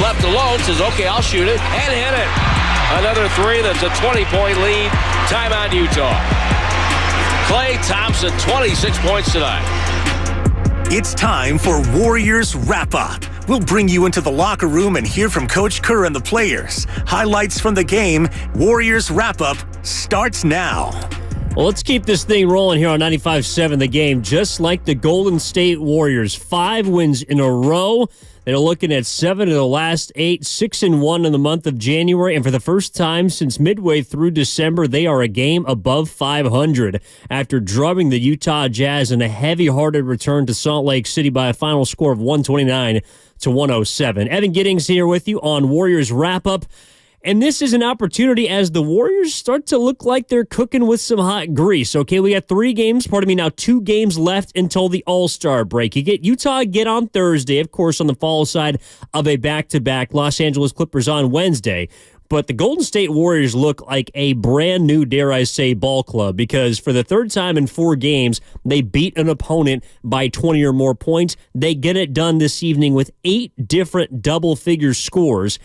Left alone, says, okay, I'll shoot it, and hit it. Another three, that's a 20-point lead. Timeout, Utah. Klay Thompson, 26 points tonight. It's time for Warriors Wrap-Up. We'll bring you into the locker room and hear from Coach Kerr and the players. Highlights from the game. Warriors Wrap-Up starts now. Well, let's keep this thing rolling here on 95.7 The Game. Just like the Golden State Warriors, 5 wins in a row. They're looking at 7 of the last 8, 6-1 in the month of January. And for the first time since midway through December, they are a game above 500 after drubbing the Utah Jazz in a heavy-hearted return to Salt Lake City by a final score of 129-107. Evan Giddings here with you on Warriors Wrap-Up. And this is an opportunity as the Warriors start to look like they're cooking with some hot grease. Okay, we got 2 games left until the All-Star break. You get Utah again on Thursday, of course, on the fall side of a back-to-back. Los Angeles Clippers on Wednesday. But the Golden State Warriors look like a brand new, dare I say, ball club because for the third time in 4 games, they beat an opponent by 20 or more points. They get it done this evening with 8 different double-figure scores.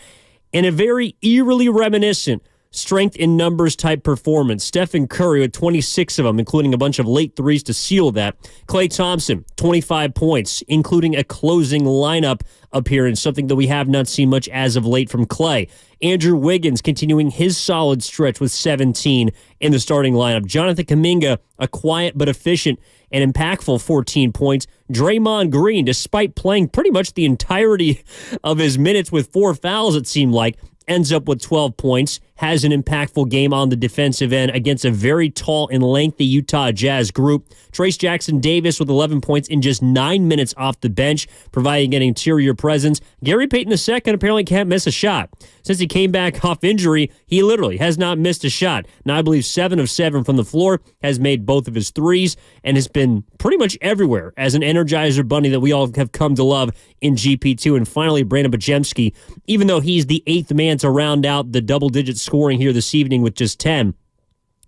And a very eerily reminiscent strength in numbers type performance. Stephen Curry with 26 of them, including a bunch of late threes to seal that. Klay Thompson, 25 points, including a closing lineup appearance, something that we have not seen much as of late from Klay. Andrew Wiggins continuing his solid stretch with 17 in the starting lineup. Jonathan Kuminga, a quiet but efficient and impactful 14 points. Draymond Green, despite playing pretty much the entirety of his minutes with 4 fouls, it seemed like, ends up with 12 points. has an impactful game on the defensive end against a very tall and lengthy Utah Jazz group. Trayce Jackson-Davis with 11 points in just 9 minutes off the bench, providing an interior presence. Gary Payton II apparently can't miss a shot. Since he came back off injury, he literally has not missed a shot. Now, I believe 7 of 7 from the floor, has made both of his threes, and has been pretty much everywhere as an Energizer bunny that we all have come to love in GP2. And finally, Brandon Podziemski, even though he's the 8th man to round out the double-digit scoring here this evening with just 10,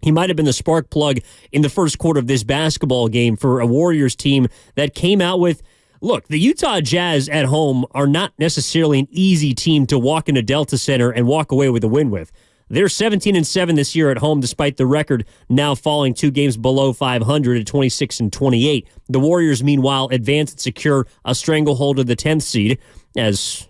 he might have been the spark plug in the first quarter of this basketball game for a Warriors team that came out with, look, the Utah Jazz at home are not necessarily an easy team to walk into Delta Center and walk away with a win with. They're 17-7 this year at home, despite the record now falling 2 games below 500 at 26-28. The Warriors, meanwhile, advance and secure a stranglehold of the 10th seed, as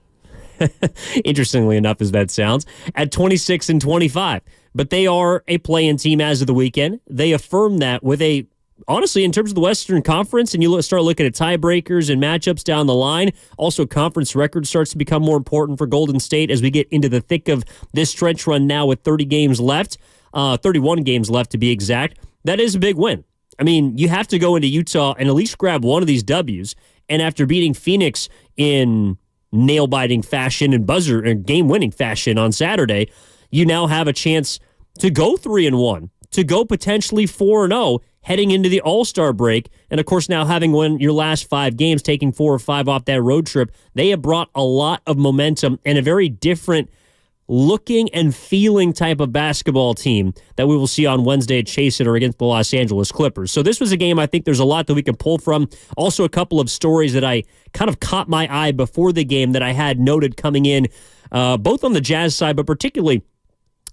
interestingly enough as that sounds, at 26-25. But they are a play-in team as of the weekend. They affirm that with a, honestly, in terms of the Western Conference, and you start looking at tiebreakers and matchups down the line, also conference record starts to become more important for Golden State as we get into the thick of this stretch run now with 30 games left, 31 games left to be exact. That is a big win. I mean, you have to go into Utah and at least grab one of these W's, and after beating Phoenix in nail-biting fashion and buzzer and game-winning fashion on Saturday, you now have a chance to go 3-1, to go potentially 4-0 heading into the All-Star break. And, of course, now having won your last 5 games, taking 4 or 5 off that road trip, they have brought a lot of momentum and a very different looking and feeling type of basketball team that we will see on Wednesday at Chase Center against the Los Angeles Clippers. So this was a game I think there's a lot that we can pull from. Also, a couple of stories that I kind of caught my eye before the game that I had noted coming in, both on the Jazz side, but particularly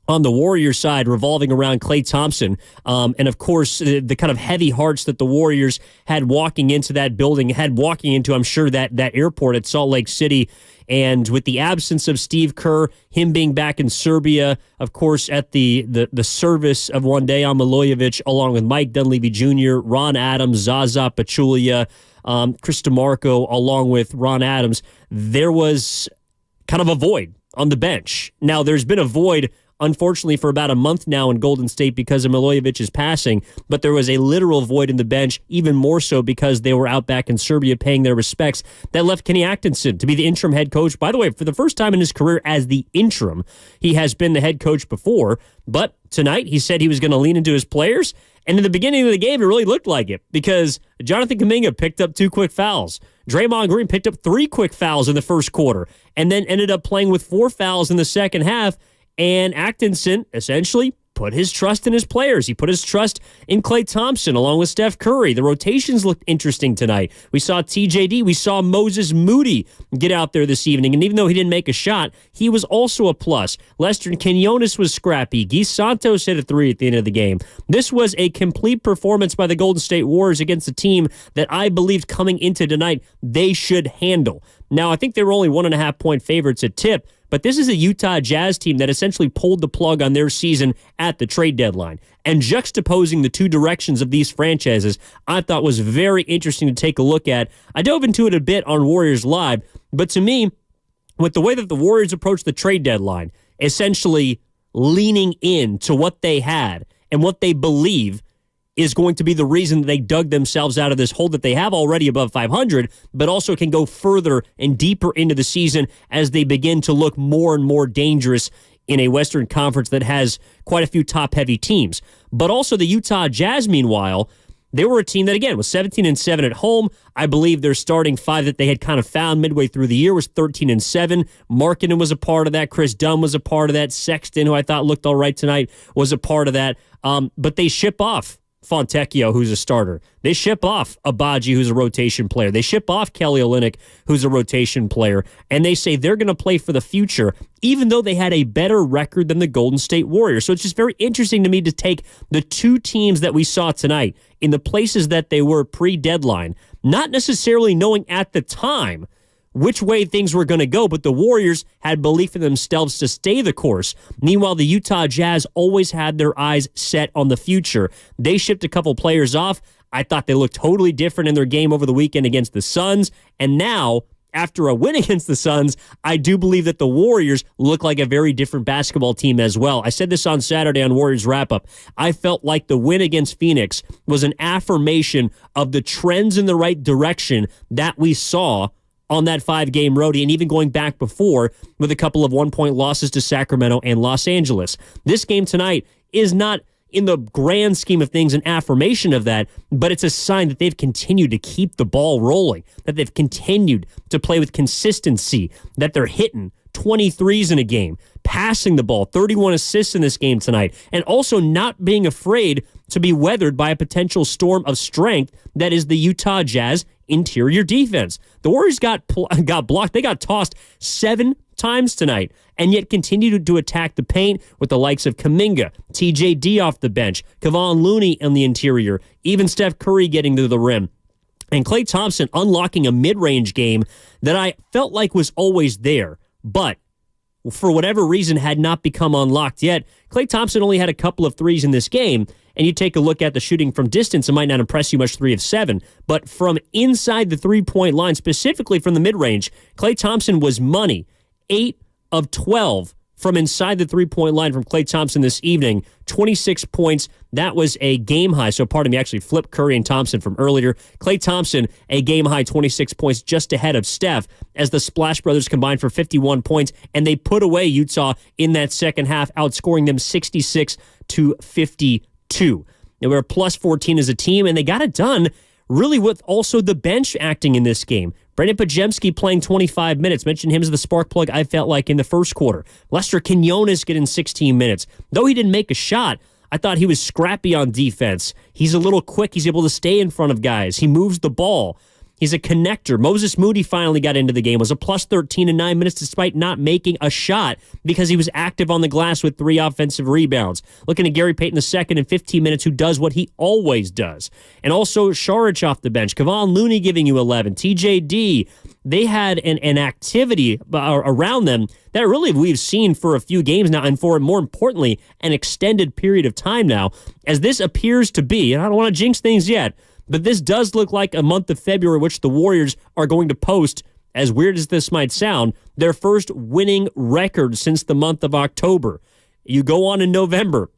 on the Warriors side, revolving around Klay Thompson. And, of course, the kind of heavy hearts that the Warriors had walking into that building, had walking into, I'm sure, that airport at Salt Lake City. And with the absence of Steve Kerr, him being back in Serbia, of course, at the service of Wandaja Milojevic, along with Mike Dunleavy Jr., Ron Adams, Zaza Pachulia, Chris DeMarco, along with Ron Adams, there was kind of a void on the bench. Now, there's been a void, unfortunately, for about a month now in Golden State because of Milojevic's passing, but there was a literal void in the bench, even more so because they were out back in Serbia paying their respects. That left Kenny Atkinson to be the interim head coach. By the way, for the first time in his career as the interim, he has been the head coach before, but tonight he said he was going to lean into his players, and in the beginning of the game, it really looked like it because Jonathan Kuminga picked up 2 quick fouls. Draymond Green picked up 3 quick fouls in the first quarter and then ended up playing with 4 fouls in the second half. And Atkinson essentially put his trust in his players. He put his trust in Klay Thompson along with Steph Curry. The rotations looked interesting tonight. We saw TJD. We saw Moses Moody get out there this evening. And even though he didn't make a shot, he was also a plus. Lester Quinones was scrappy. Guy Santos hit a 3 at the end of the game. This was a complete performance by the Golden State Warriors against a team that I believed coming into tonight they should handle. Now, I think they were only 1.5-point favorites at tip, but this is a Utah Jazz team that essentially pulled the plug on their season at the trade deadline. And juxtaposing the two directions of these franchises, I thought was very interesting to take a look at. I dove into it a bit on Warriors Live, but to me, with the way that the Warriors approached the trade deadline, essentially leaning into what they had and what they believe is going to be the reason they dug themselves out of this hole that they have already above 500, but also can go further and deeper into the season as they begin to look more and more dangerous in a Western Conference that has quite a few top-heavy teams. But also the Utah Jazz, meanwhile, they were a team that, again, was 17-7 at home. I believe their starting 5 that they had kind of found midway through the year was 13-7. Markkanen was a part of that. Chris Dunn was a part of that. Sexton, who I thought looked all right tonight, was a part of that. But they ship off Fontecchio, who's a starter. They ship off Abaji, who's a rotation player. They ship off Kelly Olynyk, who's a rotation player. And they say they're going to play for the future, even though they had a better record than the Golden State Warriors. So it's just very interesting to me to take the two teams that we saw tonight in the places that they were pre-deadline, not necessarily knowing at the time which way things were going to go, but the Warriors had belief in themselves to stay the course. Meanwhile, the Utah Jazz always had their eyes set on the future. They shipped a couple players off. I thought they looked totally different in their game over the weekend against the Suns, and now after a win against the Suns, I do believe that the Warriors look like a very different basketball team as well. I said this on Saturday on Warriors Wrap-Up. I felt like the win against Phoenix was an affirmation of the trends in the right direction that we saw on that 5-game roadie, and even going back before with a couple of 1-point losses to Sacramento and Los Angeles. This game tonight is not, in the grand scheme of things, an affirmation of that, but it's a sign that they've continued to keep the ball rolling, that they've continued to play with consistency, that they're hitting 23s in a game, passing the ball, 31 assists in this game tonight, and also not being afraid to be weathered by a potential storm of strength that is the Utah Jazz interior defense. The Warriors got blocked. They got tossed 7 times tonight, and yet continued to attack the paint with the likes of Kuminga, TJD off the bench, Kevon Looney in the interior, even Steph Curry getting to the rim. And Klay Thompson unlocking a mid-range game that I felt like was always there, but for whatever reason had not become unlocked yet. Klay Thompson only had a couple of threes in this game, and you take a look at the shooting from distance, it might not impress you much, 3 of 7, but from inside the three-point line, specifically from the mid-range, Klay Thompson was money. 8 of 12 from inside the three-point line from Klay Thompson this evening. 26 points. That was a game high. So pardon me, actually flipped Curry and Thompson from earlier. Klay Thompson, a game high 26 points just ahead of Steph as the Splash Brothers combined for 51 points, and they put away Utah in that second half, outscoring them 66-52. They were plus 14 as a team, and they got it done really with also the bench acting in this game. Brandon Podziemski playing 25 minutes. Mentioned him as the spark plug, I felt like, in the first quarter. Lester Quinones getting 16 minutes. Though he didn't make a shot, I thought he was scrappy on defense. He's a little quick. He's able to stay in front of guys. He moves the ball. He's a connector. Moses Moody finally got into the game, was a plus 13 in 9 minutes despite not making a shot because he was active on the glass with 3 offensive rebounds. Looking at Gary Payton II in 15 minutes, who does what he always does. And also Saric off the bench. Kevon Looney giving you 11. TJD. They had an activity around them that really we've seen for a few games now, and for, more importantly, an extended period of time now, as this appears to be, and I don't want to jinx things yet, but this does look like a month of February which the Warriors are going to post, as weird as this might sound, their first winning record since the month of October. You go on in November,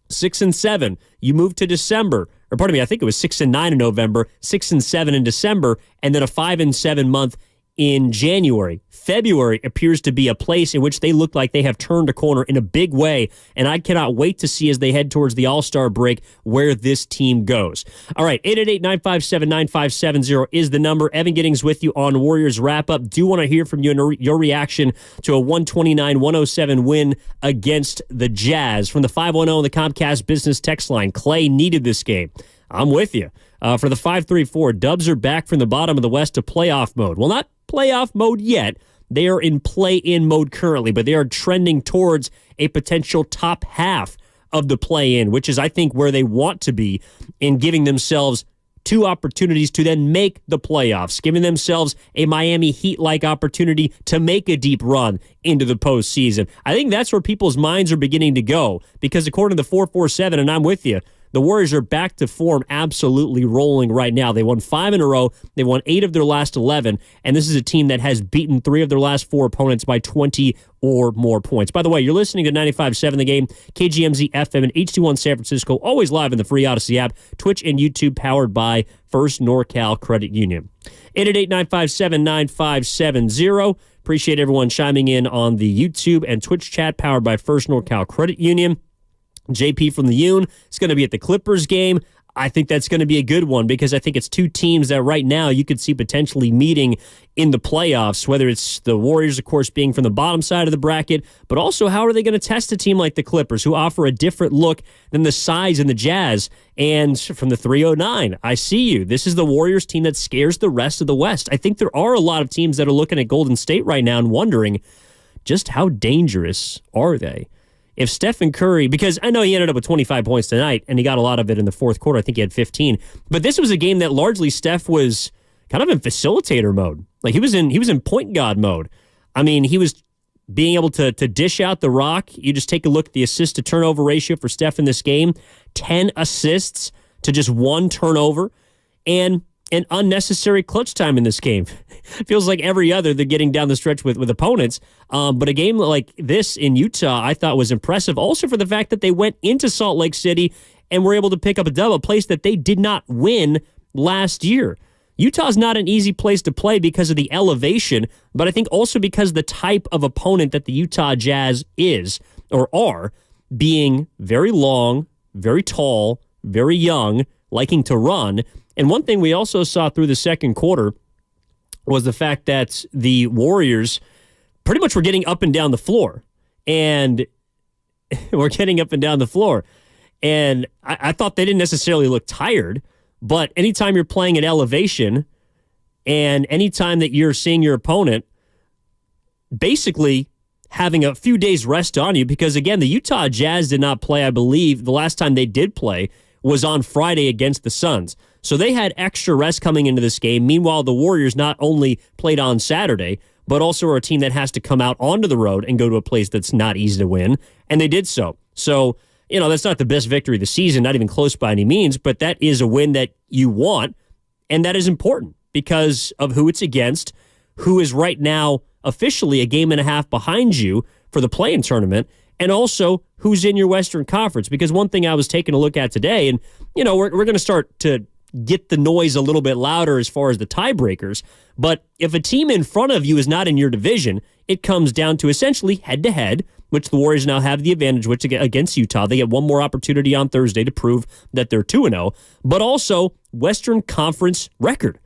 6-7. You move to December, or pardon me, I think it was 6-9 in November, 6-7 in December, and then a 5-7 month in January. February appears to be a place in which they look like they have turned a corner in a big way, and I cannot wait to see as they head towards the All-Star break where this team goes. All right, 888-957-9570 is the number. Evan Giddings with you on Warriors Wrap-Up. Do want to hear from you and your reaction to a 129-107 win against the Jazz. From the 510 on the Comcast Business text line, Klay needed this game. I'm with you. For the 534, Dubs are back from the bottom of the West to playoff mode. Well, not playoff mode yet. They are in play-in mode currently, but they are trending towards a potential top half of the play-in, which is, I think, where they want to be in giving themselves 2 opportunities to then make the playoffs, giving themselves a Miami Heat-like opportunity to make a deep run into the postseason. I think that's where people's minds are beginning to go, because according to the 447, and I'm with you, the Warriors are back to form, absolutely rolling right now. They won 5 in a row. They won 8 of their last 11, and this is a team that has beaten 3 of their last 4 opponents by 20 or more points. By the way, you're listening to 95.7 The Game, KGMZ FM, and HD1 San Francisco, always live in the free Odyssey app, Twitch and YouTube, powered by First NorCal Credit Union. 888-957-9570. Appreciate everyone chiming in on the YouTube and Twitch chat, powered by First NorCal Credit Union. JP from the Yoon is going to be at the Clippers game. I think that's going to be a good one because I think it's 2 teams that right now you could see potentially meeting in the playoffs, whether it's the Warriors, of course, being from the bottom side of the bracket, but also how are they going to test a team like the Clippers, who offer a different look than the size and the Jazz. And from the 309, I see you. This is the Warriors team that scares the rest of the West. I think there are a lot of teams that are looking at Golden State right now and wondering just how dangerous are they? If Stephen Curry, because I know he ended up with 25 points tonight, and he got a lot of it in the fourth quarter. I think he had 15. But this was a game that largely Steph was kind of in facilitator mode. Like he was in point guard mode. I mean, he was being able to dish out the rock. You just take a look at the assist to turnover ratio for Steph in this game. 10 assists to just 1 turnover. And and unnecessary clutch time in this game. It feels like every other they're getting down the stretch with opponents. But a game like this in Utah I thought was impressive also for the fact that they went into Salt Lake City and were able to pick up a dub, a place that they did not win last year. Utah's not an easy place to play because of the elevation, but I think also because the type of opponent that the Utah Jazz is or are, being very long, very tall, very young, liking to run. And one thing we also saw through the second quarter was the fact that the Warriors pretty much were getting up and down the floor. And we're getting up and down the floor. And I thought they didn't necessarily look tired, but anytime you're playing at elevation and anytime that you're seeing your opponent basically having a few days rest on you, because again, the Utah Jazz did not play, I believe, the last time they did play was on Friday against the Suns. So they had extra rest coming into this game. Meanwhile, the Warriors not only played on Saturday, but also are a team that has to come out onto the road and go to a place that's not easy to win, and they did so. So, that's not the best victory of the season, not even close by any means, but that is a win that you want, and that is important because of who it's against, who is right now officially a game and a half behind you for the play-in tournament, and also who's in your Western Conference. Because one thing I was taking a look at today, and, we're going to start to get the noise a little bit louder as far as the tiebreakers, but if a team in front of you is not in your division, it comes down to essentially head-to-head, which the Warriors now have the advantage which against Utah. They get one more opportunity on Thursday to prove that they're 2-0, but also Western Conference record.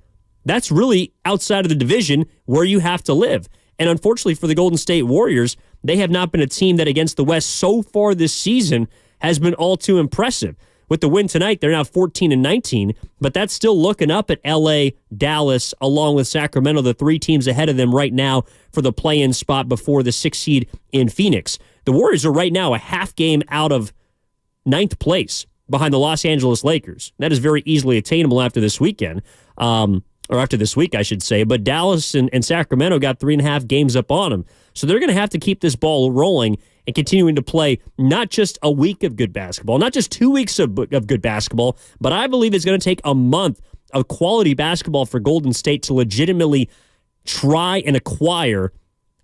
That's really outside of the division where you have to live. And unfortunately for the Golden State Warriors, they have not been a team that against the West so far this season has been all too impressive. With the win tonight, they're now 14-19, but that's still looking up at LA, Dallas, along with Sacramento, the three teams ahead of them right now for the play-in spot before the 6th seed in Phoenix. The Warriors are right now a half game out of 9th place behind the Los Angeles Lakers. That is very easily attainable after this weekend, or after this week, I should say. But Dallas and Sacramento got 3.5 games up on them. So they're going to have to keep this ball rolling and continuing to play not just a week of good basketball, not just 2 weeks of good basketball, but I believe it's going to take a month of quality basketball for Golden State to legitimately try and acquire,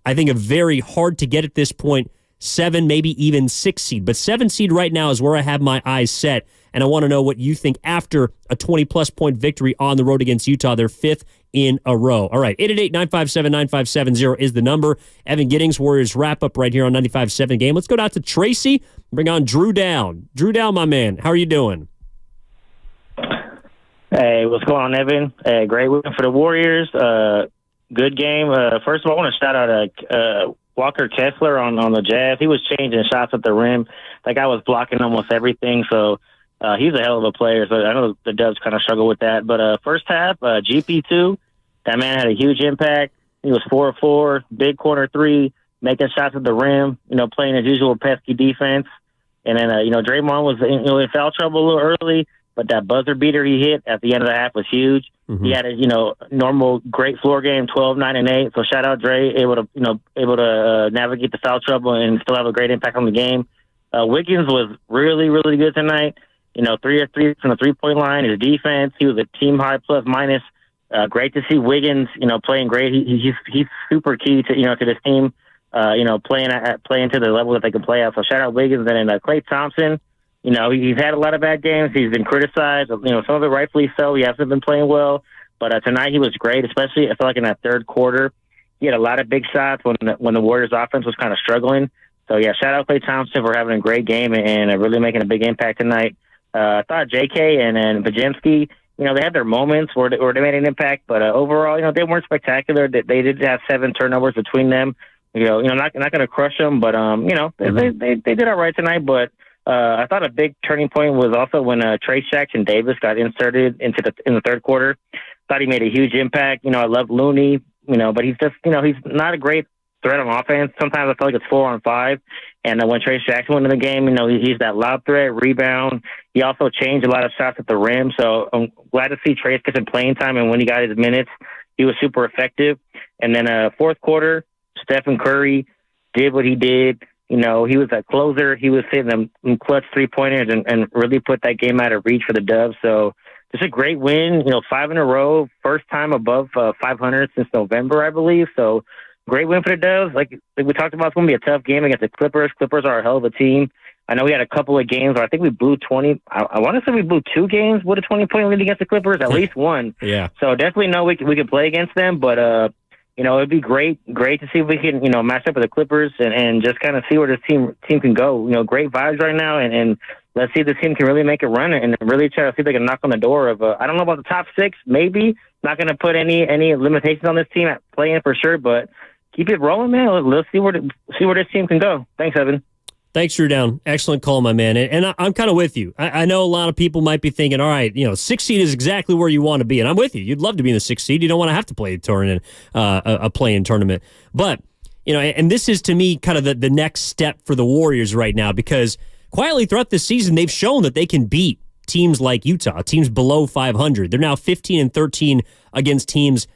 I think, a very hard to get at this point 7, maybe even 6 seed. But 7 seed right now is where I have my eyes set, and I want to know what you think after a 20-plus point victory on the road against Utah, their 5th in a row. All right, 888-957-9570 is the number. Evan Giddings, Warriors wrap-up right here on 95.7 Game. Let's go down to Tracy, bring on Drew Down. Drew Down, my man, how are you doing? Hey, what's going on, Evan? Great win for the Warriors. Good game. First of all, I want to shout out Walker Kessler on the Jazz. He was changing shots at the rim. That guy was blocking almost everything, so he's a hell of a player. So I know the Dubs kind of struggle with that. But first half, GP2, that man had a huge impact. He was 4-4, big corner three, making shots at the rim, playing his usual pesky defense. And then, Draymond was in foul trouble a little early, but that buzzer beater he hit at the end of the half was huge. Mm-hmm. He had a, normal great floor game, 12, 9, and 8. So shout out Dre, able to navigate the foul trouble and still have a great impact on the game. Wiggins was really, really good tonight. 3 of 3 from the 3-point line. His defense, he was a team high plus minus. Great to see Wiggins, playing great. He's super key to this team. Playing to the level that they can play at. So shout out Wiggins. And then Klay Thompson, he's had a lot of bad games. He's been criticized. Some of it rightfully so. He hasn't been playing well. But tonight he was great, especially I feel like in that third quarter. He had a lot of big shots when the Warriors offense was kind of struggling. So yeah, shout out Klay Thompson for having a great game and really making a big impact tonight. I thought JK and Podziemski, they had their moments where they made an impact, but overall, they weren't spectacular. They did have 7 turnovers between them. Not going to crush them, but they did all right tonight. But I thought a big turning point was also when Trayce Jackson-Davis got inserted in the third quarter. Thought he made a huge impact. I love Looney, but he's just he's not a great threat on offense. Sometimes I feel like it's 4-on-5. And when Trayce Jackson went in the game, he's that lob threat, rebound. He also changed a lot of shots at the rim. So I'm glad to see Trayce get some playing time. And when he got his minutes, he was super effective. And then fourth quarter, Stephen Curry did what he did. He was a closer. He was hitting them clutch 3-pointers and really put that game out of reach for the Dubs. So just a great win. 5 in a row, first time above 500 since November, I believe. So great win for the Devs. Like we talked about, it's going to be a tough game against the Clippers. Clippers are a hell of a team. I know we had a couple of games where I think we blew 20. I want to say we blew 2 games with a 20-point lead against the Clippers, at least one. Yeah. So definitely know we can play against them, but it'd be great to see if we can match up with the Clippers and just kind of see where this team can go. Great vibes right now, and let's see if this team can really make a run and really try to see if they can knock on the door of. I don't know about the top 6, maybe. Not going to put any limitations on this team at playing for sure, but keep it rolling, man. Let's see where this team can go. Thanks, Evan. Thanks, Drew Down. Excellent call, my man. And I'm kind of with you. I know a lot of people might be thinking, all right, 6 seed is exactly where you want to be. And I'm with you. You'd love to be in the 6 seed. You don't want to have to play a tournament, a play-in tournament. But, and this is to me kind of the next step for the Warriors right now, because quietly throughout this season, they've shown that they can beat teams like Utah, teams below 500. They're now 15-13 against teams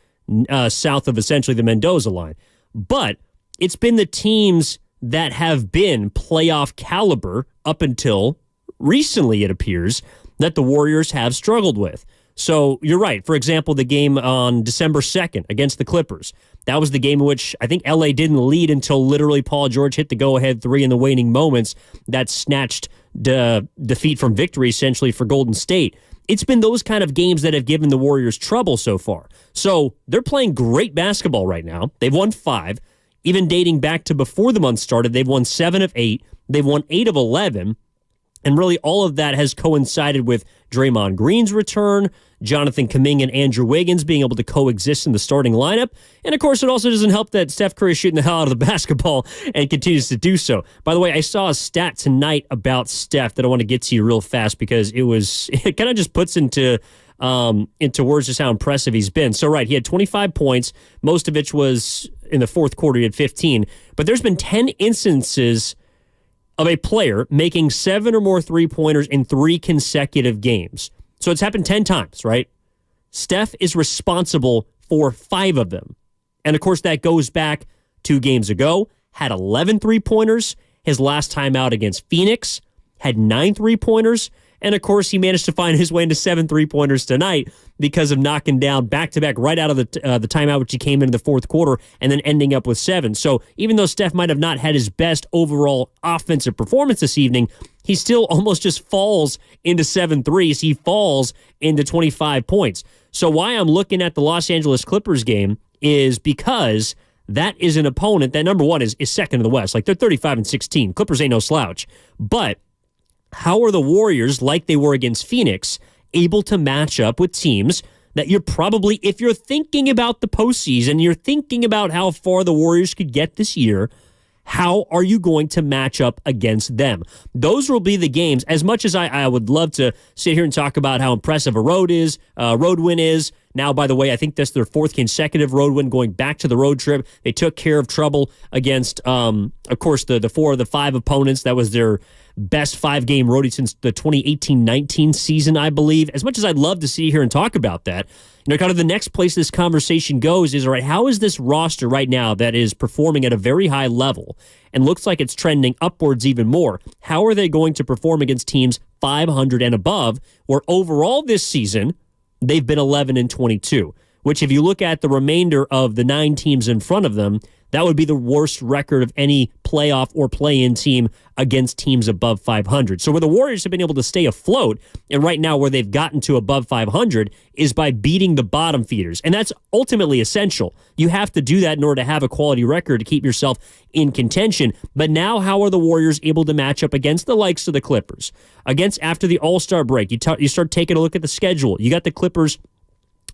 south of essentially the Mendoza line. But it's been the teams that have been playoff caliber up until recently, it appears, that the Warriors have struggled with. So you're right. For example, the game on December 2nd against the Clippers, that was the game in which I think LA didn't lead until literally Paul George hit the go-ahead 3 in the waning moments that snatched defeat from victory essentially for Golden State. It's been those kind of games that have given the Warriors trouble so far. So they're playing great basketball right now. They've won 5. Even dating back to before the month started, they've won 7 of 8. They've won 8 of 11. And really all of that has coincided with Draymond Green's return, Jonathan Kuminga and Andrew Wiggins being able to coexist in the starting lineup. And, of course, it also doesn't help that Steph Curry is shooting the hell out of the basketball and continues to do so. By the way, I saw a stat tonight about Steph that I want to get to you real fast because it kind of just puts into words just how impressive he's been. So, right, he had 25 points. Most of which was in the fourth quarter. He had 15. But there's been 10 instances of a player making 7 or more three-pointers in 3 consecutive games. So it's happened 10 times, right? Steph is responsible for 5 of them. And, of course, that goes back 2 games ago. Had 11 three-pointers. His last time out against Phoenix had 9 three-pointers. And, of course, he managed to find his way into 7 three-pointers tonight because of knocking down back-to-back right out of the timeout, which he came into the fourth quarter, and then ending up with 7. So even though Steph might have not had his best overall offensive performance this evening, he still almost just falls into 7 threes. He falls into 25 points. So why I'm looking at the Los Angeles Clippers game is because that is an opponent that, number one, is second in the West. Like, they're 35-16. Clippers ain't no slouch. But how are the Warriors, like they were against Phoenix, able to match up with teams that you're probably, if you're thinking about the postseason, you're thinking about how far the Warriors could get this year, how are you going to match up against them? Those will be the games. As much as I would love to sit here and talk about how impressive a road win is. Now, by the way, I think that's their 4th consecutive road win going back to the road trip. They took care of trouble against, of course, the 4 of the 5 opponents. That was their best 5-game roadie since the 2018-19 season, I believe. As much as I'd love to sit here and talk about that, kind of the next place this conversation goes is, all right, how is this roster right now that is performing at a very high level and looks like it's trending upwards even more? How are they going to perform against teams 500 and above, where overall this season they've been 11-22, which if you look at the remainder of the 9 teams in front of them, that would be the worst record of any playoff or play-in team against teams above 500. So where the Warriors have been able to stay afloat, and right now where they've gotten to above 500, is by beating the bottom feeders. And that's ultimately essential. You have to do that in order to have a quality record to keep yourself in contention. But now how are the Warriors able to match up against the likes of the Clippers? After the All-Star break, you start taking a look at the schedule. You got the Clippers,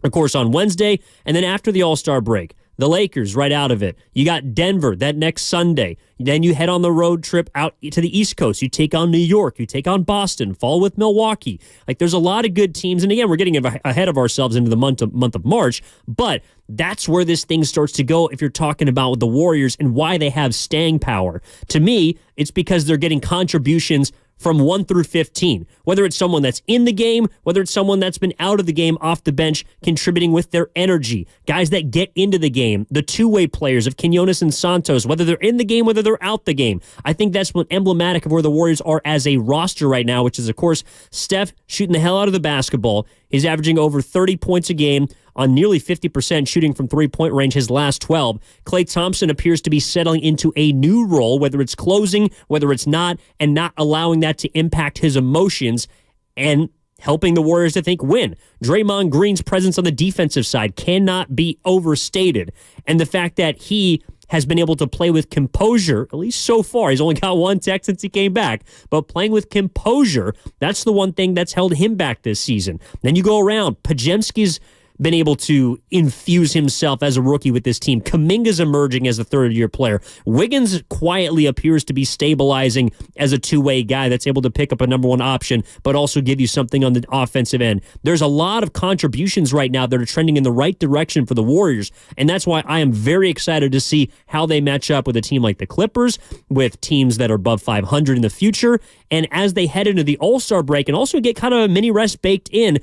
of course, on Wednesday, and then after the All-Star break, the Lakers right out of it. You got Denver that next Sunday. Then you head on the road trip out to the East Coast. You take on New York. You take on Boston. Fall with Milwaukee. Like, there's a lot of good teams. And again, we're getting ahead of ourselves into the month of March. But that's where this thing starts to go if you're talking about the Warriors and why they have staying power. To me, it's because they're getting contributions from 1 through 15, whether it's someone that's in the game, whether it's someone that's been out of the game off the bench, contributing with their energy, guys that get into the game, the two-way players of Quinones and Santos, whether they're in the game, whether they're out the game. I think that's emblematic of where the Warriors are as a roster right now, which is, of course, Steph shooting the hell out of the basketball. He's averaging over 30 points a game on nearly 50% shooting from three-point range his last 12. Klay Thompson appears to be settling into a new role, whether it's closing, whether it's not, and not allowing that to impact his emotions and helping the Warriors to win. Draymond Green's presence on the defensive side cannot be overstated. And the fact that he has been able to play with composure, at least so far. He's only got one tech since he came back, but playing with composure, that's the one thing that's held him back this season. Then you go around, Podziemski's been able to infuse himself as a rookie with this team. Kuminga's emerging as a third-year player. Wiggins quietly appears to be stabilizing as a two-way guy that's able to pick up a number one option, but also give you something on the offensive end. There's a lot of contributions right now that are trending in the right direction for the Warriors, and that's why I am very excited to see how they match up with a team like the Clippers, with teams that are above 500 in the future, and as they head into the All-Star break and also get kind of a mini rest baked in,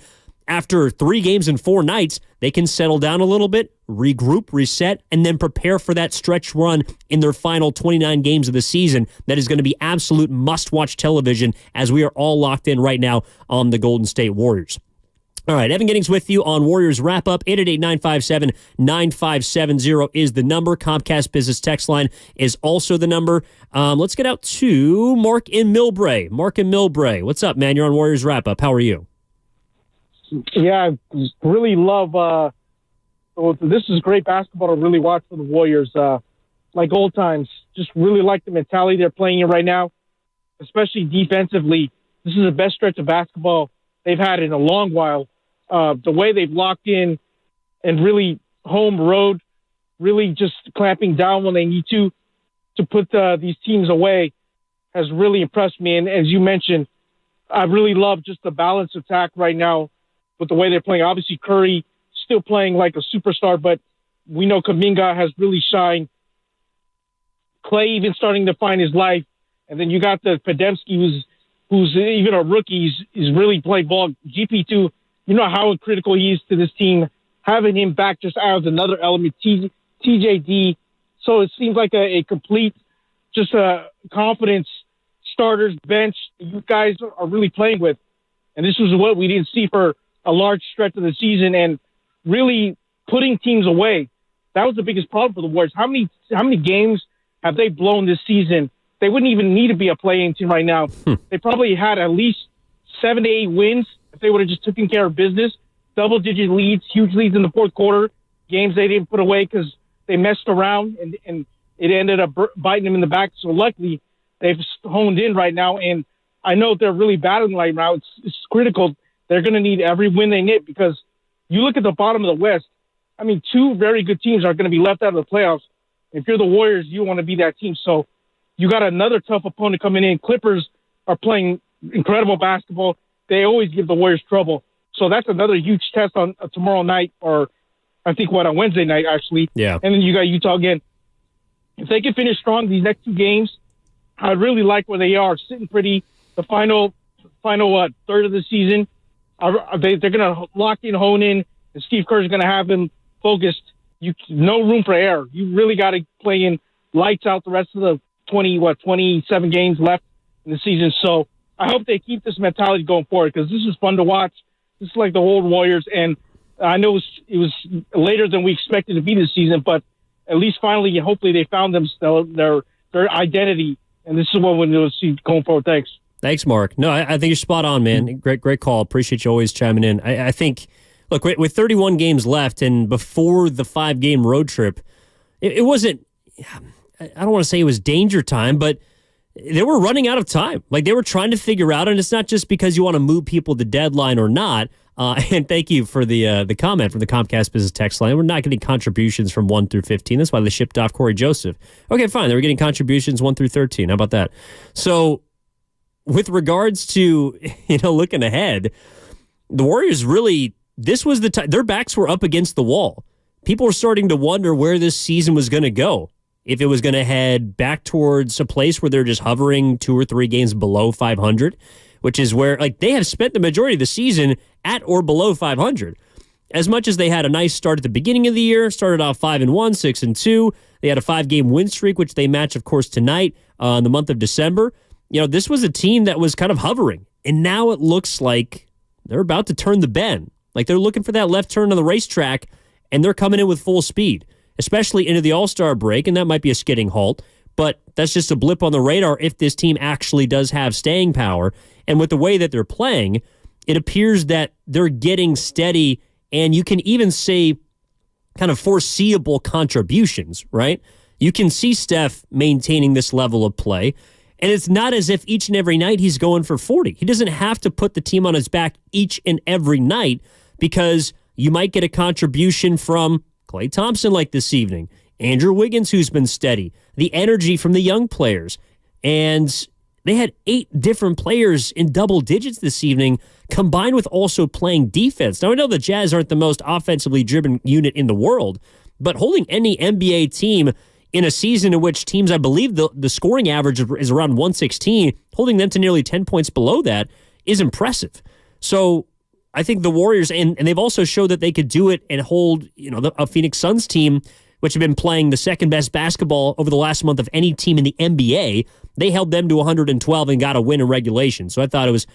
after 3 games and 4 nights, they can settle down a little bit, regroup, reset, and then prepare for that stretch run in their final 29 games of the season. That is going to be absolute must-watch television as we are all locked in right now on the Golden State Warriors. All right, Evan Giddings with you on Warriors Wrap-Up. 888-957-9570 is the number. Comcast Business Text Line is also the number. Let's get out to Mark in Millbrae. Mark in Millbrae, what's up, man? You're on Warriors Wrap-Up. How are you? Yeah, I really love this is great basketball to really watch for the Warriors. Like old times, just really like the mentality they're playing in right now, especially defensively. This is the best stretch of basketball they've had in a long while. The way they've locked in and really home road, really just clamping down when they need to put these teams away has really impressed me. And as you mentioned, I really love just the balanced attack right now with the way they're playing. Obviously, Curry still playing like a superstar, but we know Kuminga has really shined. Klay even starting to find his life. And then you got the Podziemski, who's even a rookie, is really playing ball. GP2, you know how critical he is to this team. Having him back just adds another element. TJD. So it seems like a complete, just a confidence starters bench you guys are really playing with. And this was what we didn't see for a large stretch of the season, and really putting teams away. That was the biggest problem for the Warriors. How many games have they blown this season? They wouldn't even need to be a play-in team right now. They probably had at least 7 to 8 wins if they would have just taken care of business. Double-digit leads, huge leads in the fourth quarter. Games they didn't put away because they messed around, and it ended up biting them in the back. So luckily, they've honed in right now, and I know they're really battling right now. It's critical. They're going to need every win they get, because you look at the bottom of the West, I mean, 2 very good teams are going to be left out of the playoffs. If you're the Warriors, you want to be that team. So you got another tough opponent coming in. Clippers are playing incredible basketball. They always give the Warriors trouble. So that's another huge test on tomorrow night, or I think on Wednesday night, actually. Yeah. And then you got Utah again. If they can finish strong these next 2 games, I really like where they are, sitting pretty. The final third of the season, they're going to lock in, hone in, and Steve Kerr is going to have them focused. No room for error. You really got to play in lights out the rest of the 27 games left in the season. So I hope they keep this mentality going forward, because this is fun to watch. This is like the old Warriors, and I know it was later than we expected to be this season, but at least finally, hopefully, they found their identity, and this is what we'll see going forward. Thanks. Thanks, Mark. No, I think you're spot on, man. Great call. Appreciate you always chiming in. I think, look, with 31 games left and before the 5-game road trip, it wasn't, I don't want to say it was danger time, but they were running out of time. Like, they were trying to figure out, and it's not just because you want to move people to deadline or not. And thank you for the comment from the Comcast Business Text Line. We're not getting contributions from 1 through 15. That's why they shipped off Corey Joseph. Okay, fine. They were getting contributions 1 through 13. How about that? So, with regards to, looking ahead, the Warriors really, this was the time, their backs were up against the wall. People were starting to wonder where this season was going to go. If it was going to head back towards a place where they're just hovering 2 or 3 games below 500, which is where, they have spent the majority of the season at or below 500. As much as they had a nice start at the beginning of the year, started off 5-1, 6-2. They had a 5-game win streak, which they match, of course, tonight in the month of December. This was a team that was kind of hovering, and now it looks like they're about to turn the bend. Like, they're looking for that left turn on the racetrack, and they're coming in with full speed, especially into the All-Star break, and that might be a skidding halt, but that's just a blip on the radar if this team actually does have staying power. And with the way that they're playing, it appears that they're getting steady, and you can even say kind of foreseeable contributions, right? You can see Steph maintaining this level of play, and it's not as if each and every night he's going for 40. He doesn't have to put the team on his back each and every night, because you might get a contribution from Klay Thompson like this evening, Andrew Wiggins, who's been steady, the energy from the young players. And they had 8 different players in double digits this evening, combined with also playing defense. Now, I know the Jazz aren't the most offensively driven unit in the world, but holding any NBA team in a season in which teams, I believe the scoring average is around 116, holding them to nearly 10 points below that is impressive. So I think the Warriors, and they've also showed that they could do it and hold, a Phoenix Suns team, which have been playing the second best basketball over the last month of any team in the NBA. They held them to 112 and got a win in regulation. So I thought it was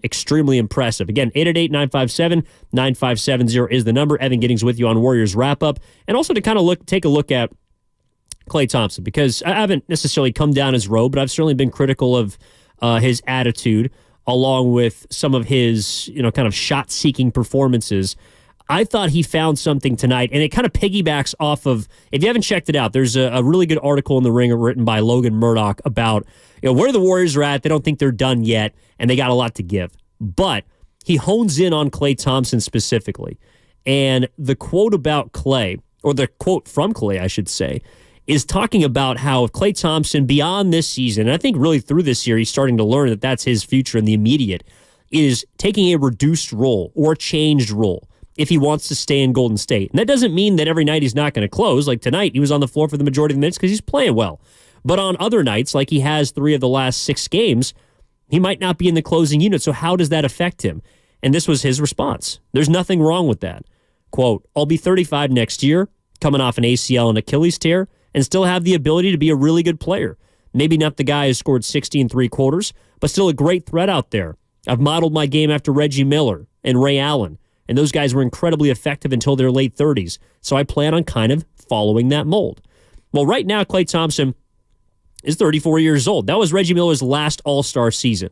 extremely impressive. Again, 888-957-9570 is the number. Evan Giddings with you on Warriors Wrap-Up. And also to kind of take a look at Klay Thompson, because I haven't necessarily come down his road, but I've certainly been critical of his attitude, along with some of his, kind of shot-seeking performances. I thought he found something tonight, and it kind of piggybacks off of, if you haven't checked it out, there's a really good article in The Ringer written by Logan Murdoch about where the Warriors are at. They don't think they're done yet, and they got a lot to give. But he hones in on Klay Thompson specifically. And the quote about Klay, or the quote from Klay, I should say, is talking about how Klay Thompson, beyond this season, and I think really through this year, he's starting to learn that that's his future in the immediate, is taking a reduced role or a changed role if he wants to stay in Golden State. And that doesn't mean that every night he's not going to close. Like tonight, he was on the floor for the majority of the minutes because he's playing well. But on other nights, like he has 3 of the last 6 games, he might not be in the closing unit. So how does that affect him? And this was his response. There's nothing wrong with that. Quote, I'll be 35 next year, coming off an ACL and Achilles tear, and still have the ability to be a really good player. Maybe not the guy who scored 60 in 3 quarters, but still a great threat out there. I've modeled my game after Reggie Miller and Ray Allen, and those guys were incredibly effective until their late 30s, so I plan on kind of following that mold. Well, right now, Klay Thompson is 34 years old. That was Reggie Miller's last All-Star season.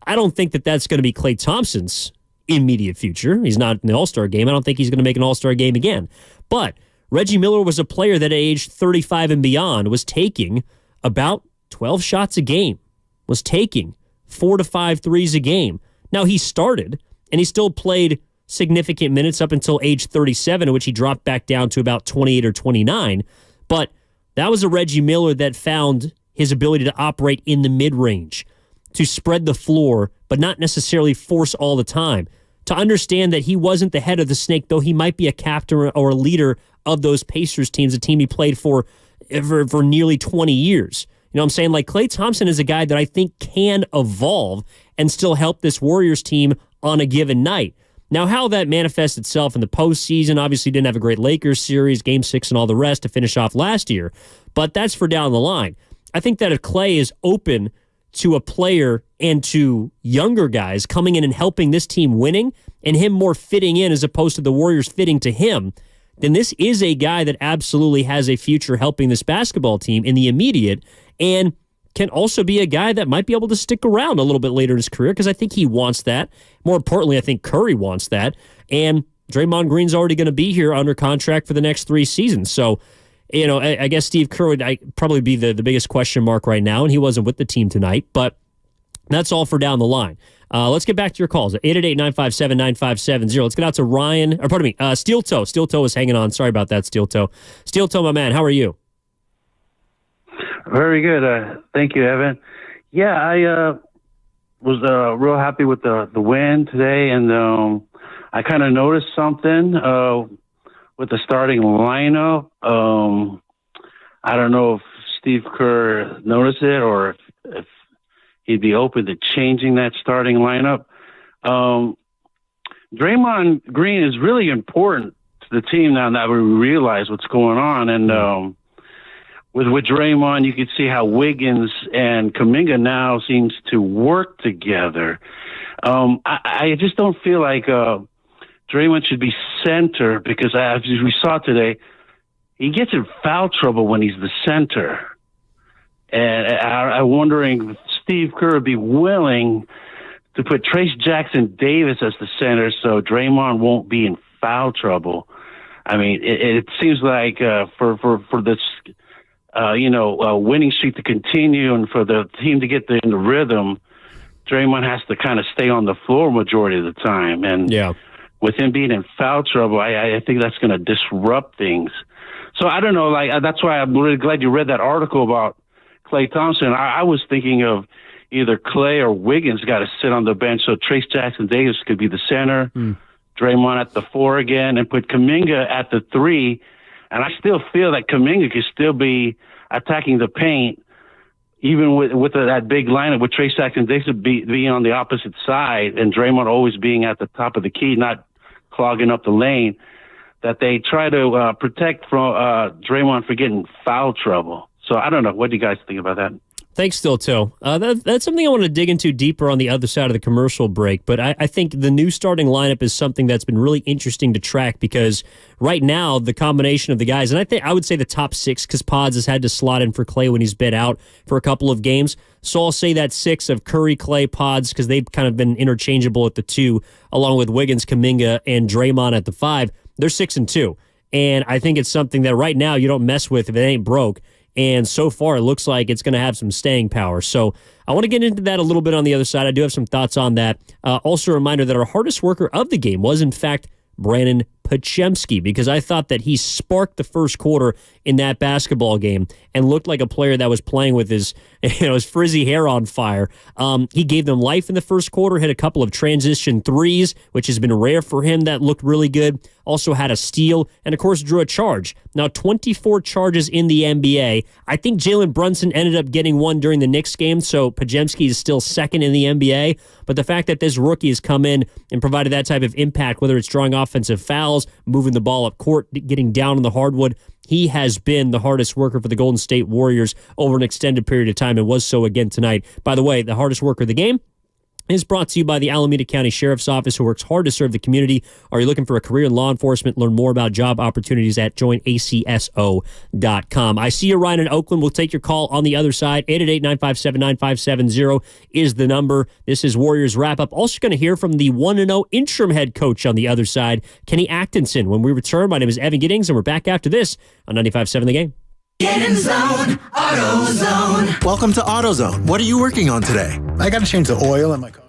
I don't think that that's going to be Klay Thompson's immediate future. He's not in the All-Star game. I don't think he's going to make an All-Star game again. But Reggie Miller was a player that at age 35 and beyond was taking about 12 shots a game, was taking 4 to 5 threes a game. Now, he started, and he still played significant minutes up until age 37, in which he dropped back down to about 28 or 29. But that was a Reggie Miller that found his ability to operate in the mid-range, to spread the floor, but not necessarily force all the time, to understand that he wasn't the head of the snake, though he might be a captain or a leader of those Pacers teams, a team he played for nearly 20 years. You know what I'm saying? Like, Klay Thompson is a guy that I think can evolve and still help this Warriors team on a given night. Now, how that manifests itself in the postseason, obviously didn't have a great Lakers series, Game 6 and all the rest to finish off last year, but that's for down the line. I think that if Klay is open to a player and to younger guys coming in and helping this team winning, and him more fitting in as opposed to the Warriors fitting to him, then this is a guy that absolutely has a future helping this basketball team in the immediate, and can also be a guy that might be able to stick around a little bit later in his career, because I think he wants that. More importantly, I think Curry wants that. And Draymond Green's already going to be here under contract for the next 3 seasons. So, I guess Steve Kerr would probably be the biggest question mark right now, and he wasn't with the team tonight, but that's all for down the line. Let's get back to your calls at 888-957-9570. Let's get out to Ryan, or pardon me, Steel Toe. Steel Toe is hanging on. Sorry about that, Steel Toe. Steel Toe, my man, how are you? Very good. Thank you, Evan. Yeah, I was real happy with the win today, and I kind of noticed something with the starting lineup. I don't know if Steve Kerr noticed it or if he'd be open to changing that starting lineup. Draymond Green is really important to the team now that we realize what's going on, and with Draymond, you could see how Wiggins and Kuminga now seems to work together. I just don't feel like Draymond should be center because as we saw today, he gets in foul trouble when he's the center. And I'm wondering if Steve Kerr would be willing to put Trace Jackson Davis as the center so Draymond won't be in foul trouble. I mean, it seems like for this, winning streak to continue and for the team to get in the rhythm, Draymond has to kind of stay on the floor majority of the time. And with him being in foul trouble, I think that's going to disrupt things. So I don't know. That's why I'm really glad you read that article about Klay Thompson. I was thinking of either Klay or Wiggins got to sit on the bench so Trace Jackson Davis could be the center, Draymond at the 4 again, and put Kuminga at the 3. And I still feel that Kuminga could still be attacking the paint, even with that big lineup with Trace Jackson Davis being on the opposite side and Draymond always being at the top of the key, not clogging up the lane, that they try to protect from Draymond for getting foul trouble. So I don't know. What do you guys think about that? Thanks, Stilto. That's something I want to dig into deeper on the other side of the commercial break. But I think the new starting lineup is something that's been really interesting to track because right now the combination of the guys, and I would say the top 6 because Pods has had to slot in for Klay when he's been out for a couple of games. So I'll say that 6 of Curry, Klay, Pods because they've kind of been interchangeable at the 2, along with Wiggins, Kuminga, and Draymond at the 5. They're 6 and 2, and I think it's something that right now you don't mess with if it ain't broke. And so far, it looks like it's going to have some staying power. So I want to get into that a little bit on the other side. I do have some thoughts on that. Also, a reminder that our hardest worker of the game was, in fact, Brandon Podziemski, because I thought that he sparked the first quarter in that basketball game and looked like a player that was playing with his frizzy hair on fire. He gave them life in the first quarter, hit a couple of transition threes, which has been rare for him. That looked really good. Also had a steal and, of course, drew a charge. Now, 24 charges in the NBA. I think Jalen Brunson ended up getting one during the Knicks game, so Podziemski is still second in the NBA. But the fact that this rookie has come in and provided that type of impact, whether it's drawing offensive fouls, moving the ball up court, getting down on the hardwood, he has been the hardest worker for the Golden State Warriors over an extended period of time and was so again tonight. By the way, the hardest worker of the game is brought to you by the Alameda County Sheriff's Office, who works hard to serve the community. Are you looking for a career in law enforcement? Learn more about job opportunities at joinacso.com. I see you, Ryan, in Oakland. We'll take your call on the other side. 888-957-9570 is the number. This is Warriors Wrap-Up. Also going to hear from the 1-0 interim head coach on the other side, Kenny Atkinson. When we return, my name is Evan Giddings, and we're back after this on 95.7 The Game. Get in zone, AutoZone. Welcome to AutoZone. What are you working on today? I got to change the oil in my car.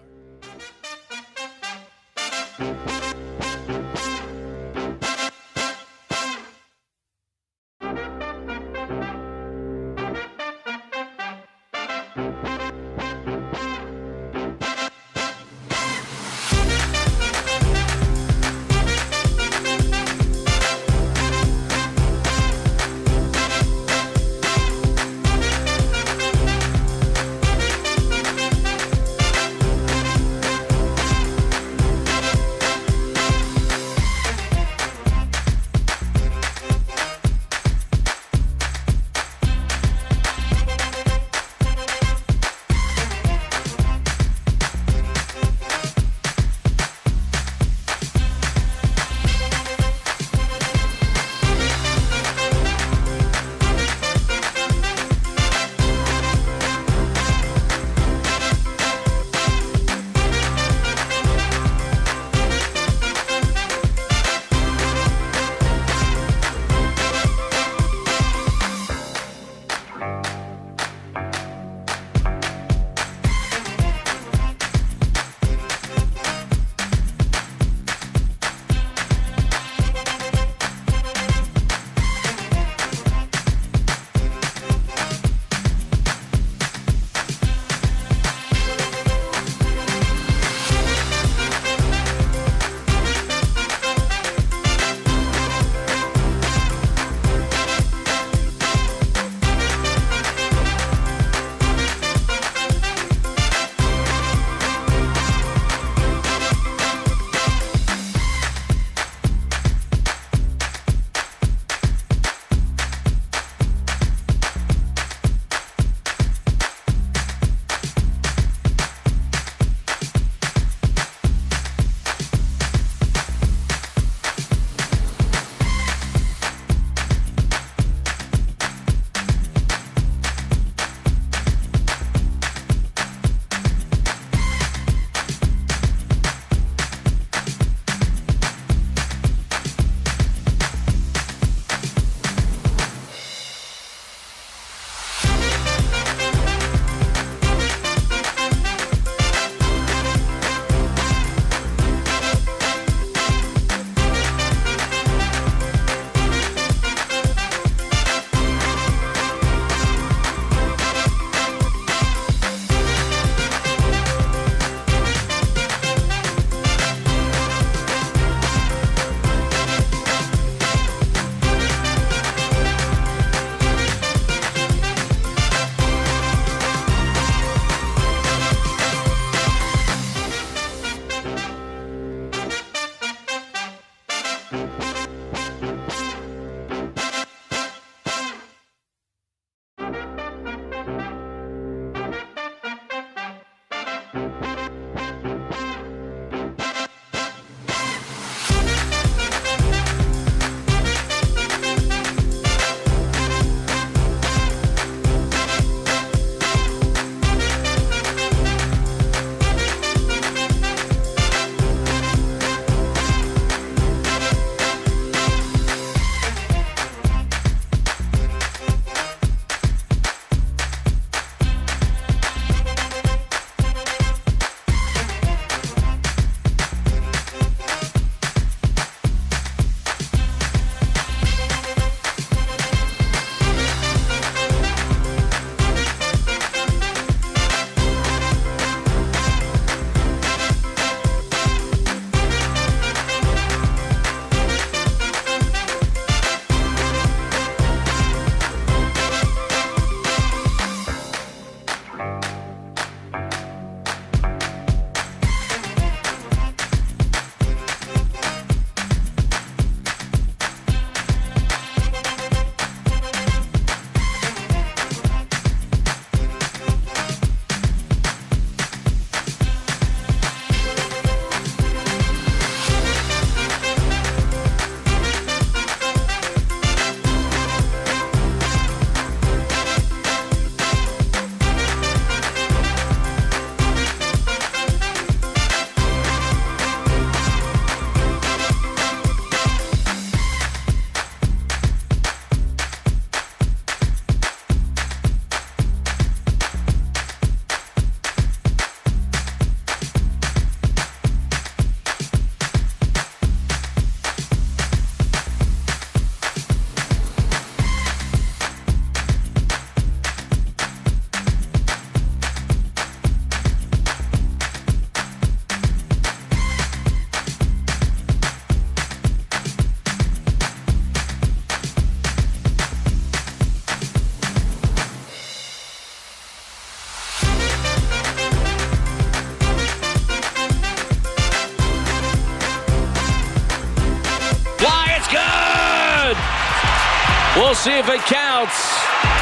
We'll see if it counts.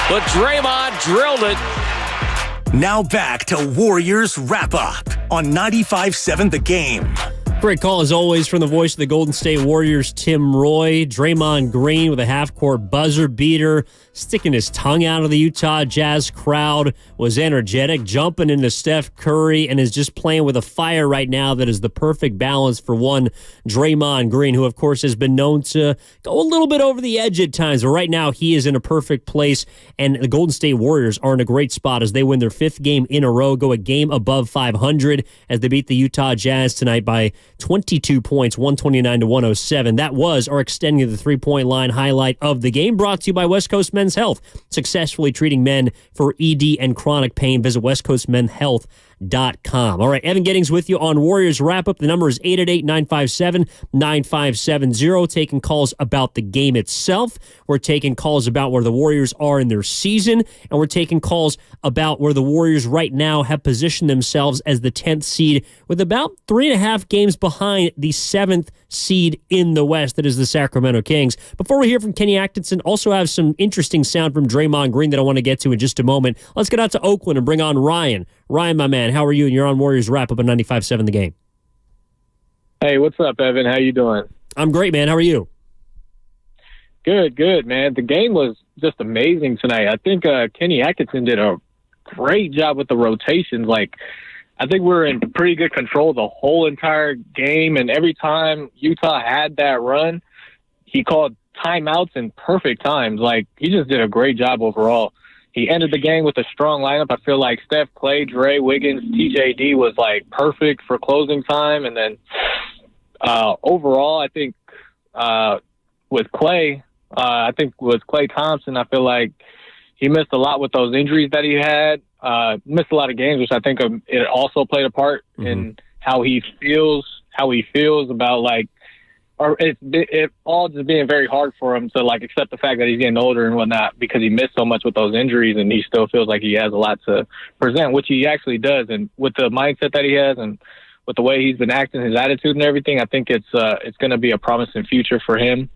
But Draymond drilled it. Now back to Warriors Wrap-Up on 95.7 The Game. Great call, as always, from the voice of the Golden State Warriors, Tim Roye. Draymond Green with a half-court buzzer beater, sticking his tongue out of the Utah Jazz crowd, was energetic, jumping into Steph Curry, and is just playing with a fire right now that is the perfect balance for one Draymond Green, who, of course, has been known to go a little bit over the edge at times. But right now, he is in a perfect place, and the Golden State Warriors are in a great spot as they win their 5th game in a row, go a game above 500 as they beat the Utah Jazz tonight by 22 points, 129-107. That was our extending the three-point line highlight of the game, brought to you by West Coast Men's Health, successfully treating men for ED and chronic pain. Visit westcoastmenhealth.com. All right, Evan Giddings with you on Warriors Wrap-Up. The number is 888-957-9570. Taking calls about the game itself. We're taking calls about where the Warriors are in their season, and we're taking calls about where the Warriors right now have positioned themselves as the 10th seed with about 3.5 games behind the 7th seed in the West, that is the Sacramento Kings. Before we hear from Kenny Atkinson, also have some interesting sound from Draymond Green that I want to get to in just a moment. Let's get out to Oakland and bring on Ryan. Ryan, my man, how are you? And you're on Warriors Wrap-Up on 95.7 The Game. Hey, what's up, Evan? How you doing? I'm great, man. How are you? Good, man. The game was just amazing tonight. I think Kenny Atkinson did a great job with the rotations. Like, I think we're in pretty good control the whole entire game, and every time Utah had that run, he called timeouts in perfect times. Like, he just did a great job overall. He ended the game with a strong lineup. I feel like Steph, Clay, Dre, Wiggins, TJD was, like, perfect for closing time. And then overall, I think with Clay, with Klay Thompson, I feel like he missed a lot with those injuries that he had. Missed a lot of games, which I think it also played a part in how he feels about, like, or it all just being very hard for him to, like, accept the fact that he's getting older and whatnot, because he missed so much with those injuries, and he still feels like he has a lot to present, which he actually does. And with the mindset that he has and with the way he's been acting, his attitude and everything, I think it's going to be a promising future for him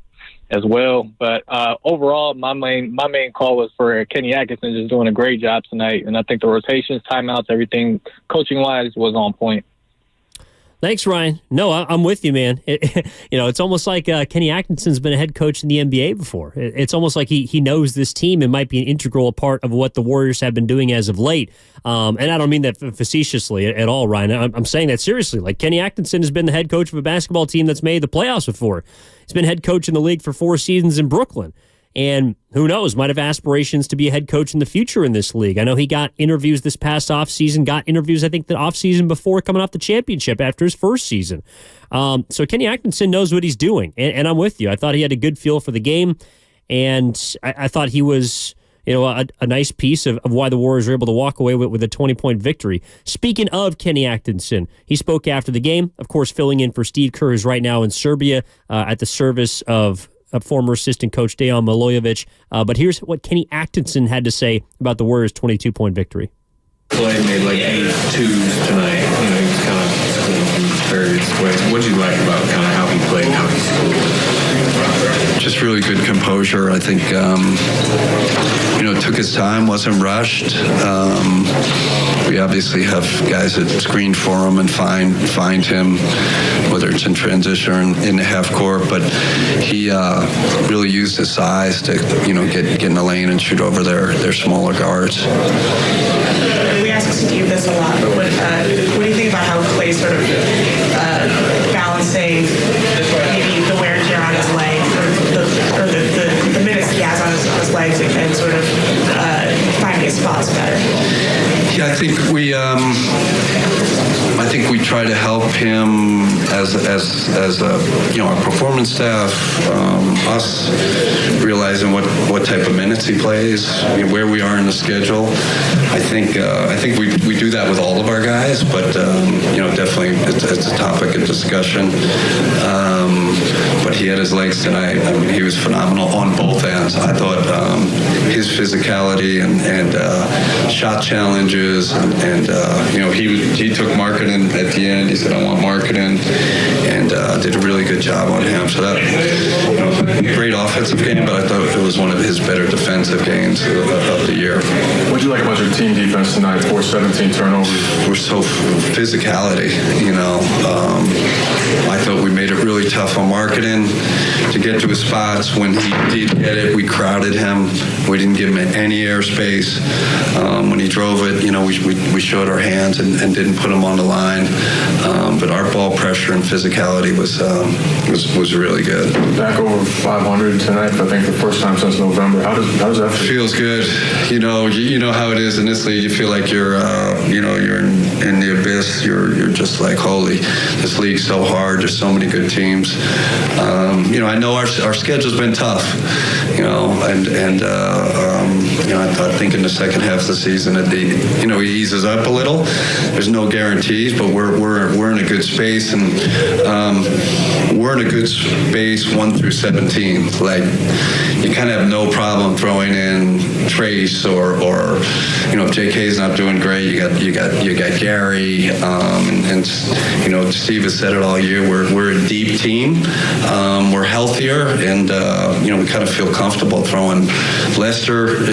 as well. But overall, my main call was for Kenny Atkinson, just doing a great job tonight. And I think the rotations, timeouts, everything coaching-wise was on point. Thanks, Ryan. No, I'm with you, man. It's almost like Kenny Atkinson's been a head coach in the NBA before. It's almost like he knows this team and might be an integral part of what the Warriors have been doing as of late. And I don't mean that facetiously at all, Ryan. I'm saying that seriously. Like, Kenny Atkinson has been the head coach of a basketball team that's made the playoffs before. He's been head coach in the league for 4 seasons in Brooklyn. And who knows, might have aspirations to be a head coach in the future in this league. I know he got interviews this past offseason, got interviews, I think, the offseason before coming off the championship after his first season. So Kenny Atkinson knows what he's doing, and I'm with you. I thought he had a good feel for the game, and I thought he was a nice piece of why the Warriors were able to walk away with a 20-point victory. Speaking of Kenny Atkinson, he spoke after the game, of course, filling in for Steve Kerr, who's right now in Serbia at the service of former assistant coach Dejan Milojevic. But here's what Kenny Atkinson had to say about the Warriors' 22-point victory. Clay made like 8 twos tonight. He was kind of schooling in various ways. What did you like about kind of how he played and how he scored? Just really good composure. I think, took his time, wasn't rushed. We obviously have guys that screen for him and find him, whether it's in transition or in the half court. But he really used his size to, get in the lane and shoot over their smaller guards. We ask Steve this a lot, but what do you think about how Clay sort of balancing maybe the wear and tear on his legs or the minutes he has on his legs and sort of finding his spots better? Yeah, I think we try to help him as our performance staff, us realizing what type of minutes he plays, where we are in the schedule. I think we do that with all of our guys, but definitely it's a topic of discussion. But he had his legs tonight. I mean, he was phenomenal on both ends. I thought his physicality and shot challenges and he took Markkanen at the the end. He said, I want marketing, and did a really good job on him. So that, great offensive game, but I thought it was one of his better defensive games of the year. What did you like about your team defense tonight? 17 turnovers. We're so physicality, I thought we made it really tough on marketing to get to his spots. When he did get it, we crowded him. We didn't give him any airspace. When he drove it, we showed our hands and didn't put him on the line. But our ball pressure and physicality was really good. Back over 500 tonight, I think the first time since November. How does that feel? Feels good. You know how it is in this league. You feel like you're in the abyss. You're just like, holy, this league's so hard. There's so many good teams. I know our schedule's been tough. I think in the second half of the season, he eases up a little. There's no guarantees, but we're in a good space, and we're in a good space 1 through 17. Like, you kind of have no problem throwing in Trace or if JK's not doing great, you got Gary, and Steve has said it all year. We're a deep team. We're healthier, and we kind of feel comfortable throwing Lester,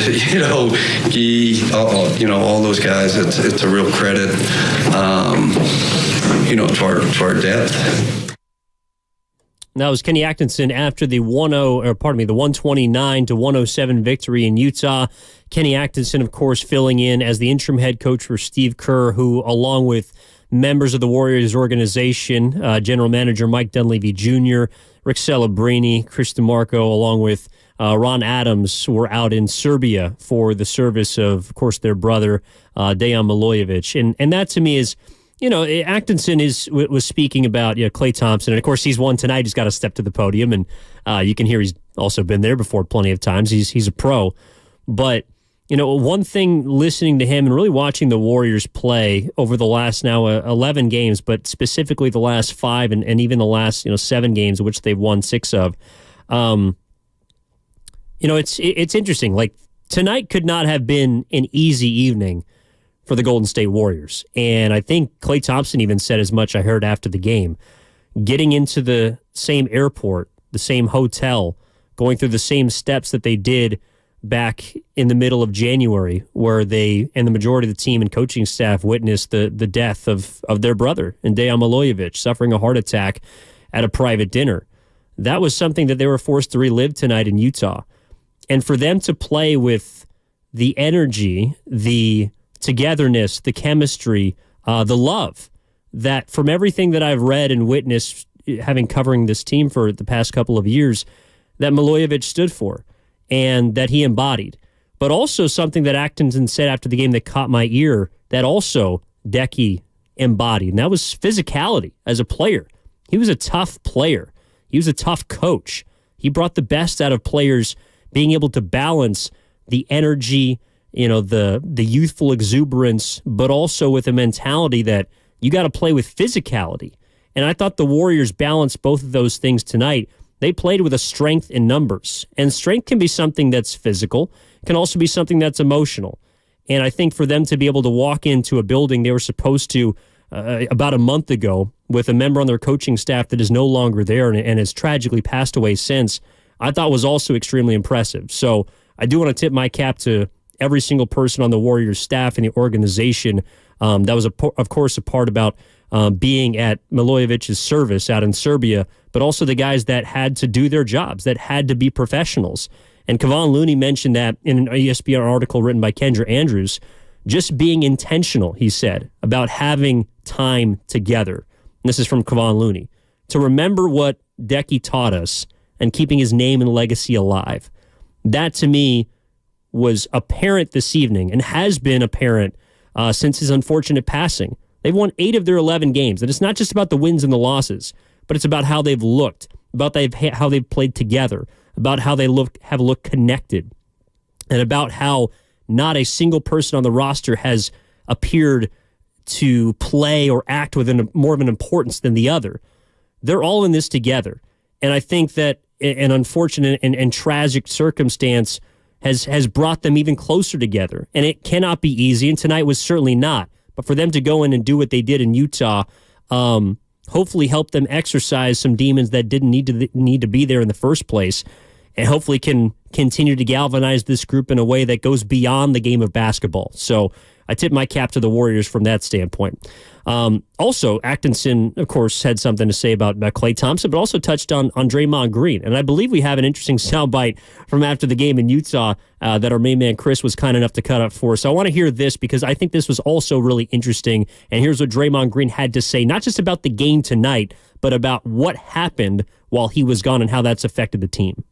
Gee, all those guys. It's a real credit, to our depth. That was Kenny Atkinson after the 129-107 victory in Utah. Kenny Atkinson, of course, filling in as the interim head coach for Steve Kerr, who, along with members of the Warriors organization, General Manager Mike Dunleavy Jr., Rick Celebrini, Chris DeMarco, along with Ron Adams, were out in Serbia for the service of course, their brother, Dejan Milojevic. And that, to me, is... Atkinson was speaking about Klay Thompson, and of course he's one tonight. He's got to step to the podium, and you can hear he's also been there before plenty of times. He's a pro, but one thing listening to him and really watching the Warriors play over the last now 11 games, but specifically the last 5 and even the last 7 games, which they've won 6 of. It's interesting. Like, tonight could not have been an easy evening for the Golden State Warriors. And I think Klay Thompson even said as much, I heard after the game. Getting into the same airport, the same hotel, going through the same steps that they did back in the middle of January, where they and the majority of the team and coaching staff witnessed the death of their brother, and Dejan Milojevic, suffering a heart attack at a private dinner. That was something that they were forced to relive tonight in Utah. And for them to play with the energy, the togetherness, the chemistry, the love that, from everything that I've read and witnessed, having covering this team for the past couple of years, that Milojevic stood for and that he embodied. But also something that Atkinson said after the game that caught my ear, that also Decky embodied, and that was physicality as a player. He was a tough player. He was a tough coach. He brought the best out of players, being able to balance the energy, the youthful exuberance, but also with a mentality that you got to play with physicality. And I thought the Warriors balanced both of those things tonight. They played with a strength in numbers. And strength can be something that's physical, can also be something that's emotional. And I think for them to be able to walk into a building they were supposed to about a month ago with a member on their coaching staff that is no longer there and has tragically passed away since, I thought was also extremely impressive. So I do want to tip my cap to every single person on the Warriors staff and the organization that was, of course, a part about being at Milojevic's service out in Serbia, but also the guys that had to do their jobs, that had to be professionals. And Kevon Looney mentioned that in an ESPN article written by Kendra Andrews, just being intentional, he said, about having time together. And this is from Kevon Looney. To remember what Decky taught us and keeping his name and legacy alive. That, to me, was apparent this evening and has been apparent since his unfortunate passing. They've won 8 of their 11 games, and it's not just about the wins and the losses, but it's about how they've looked, about how they've played together, about how they have looked connected, and about how not a single person on the roster has appeared to play or act with more of an importance than the other. They're all in this together, and I think that an unfortunate and tragic circumstance has brought them even closer together. And it cannot be easy, and tonight was certainly not. But for them to go in and do what they did in Utah, hopefully help them exercise some demons that didn't need to be there in the first place, and hopefully can continue to galvanize this group in a way that goes beyond the game of basketball. So I tip my cap to the Warriors from that standpoint. Also, Atkinson, of course, had something to say about Klay Thompson, but also touched on Draymond Green. And I believe we have an interesting soundbite from after the game in Utah that our main man Chris was kind enough to cut up for. So I want to hear this because I think this was also really interesting. And here's what Draymond Green had to say, not just about the game tonight, but about what happened while he was gone and how that's affected the team.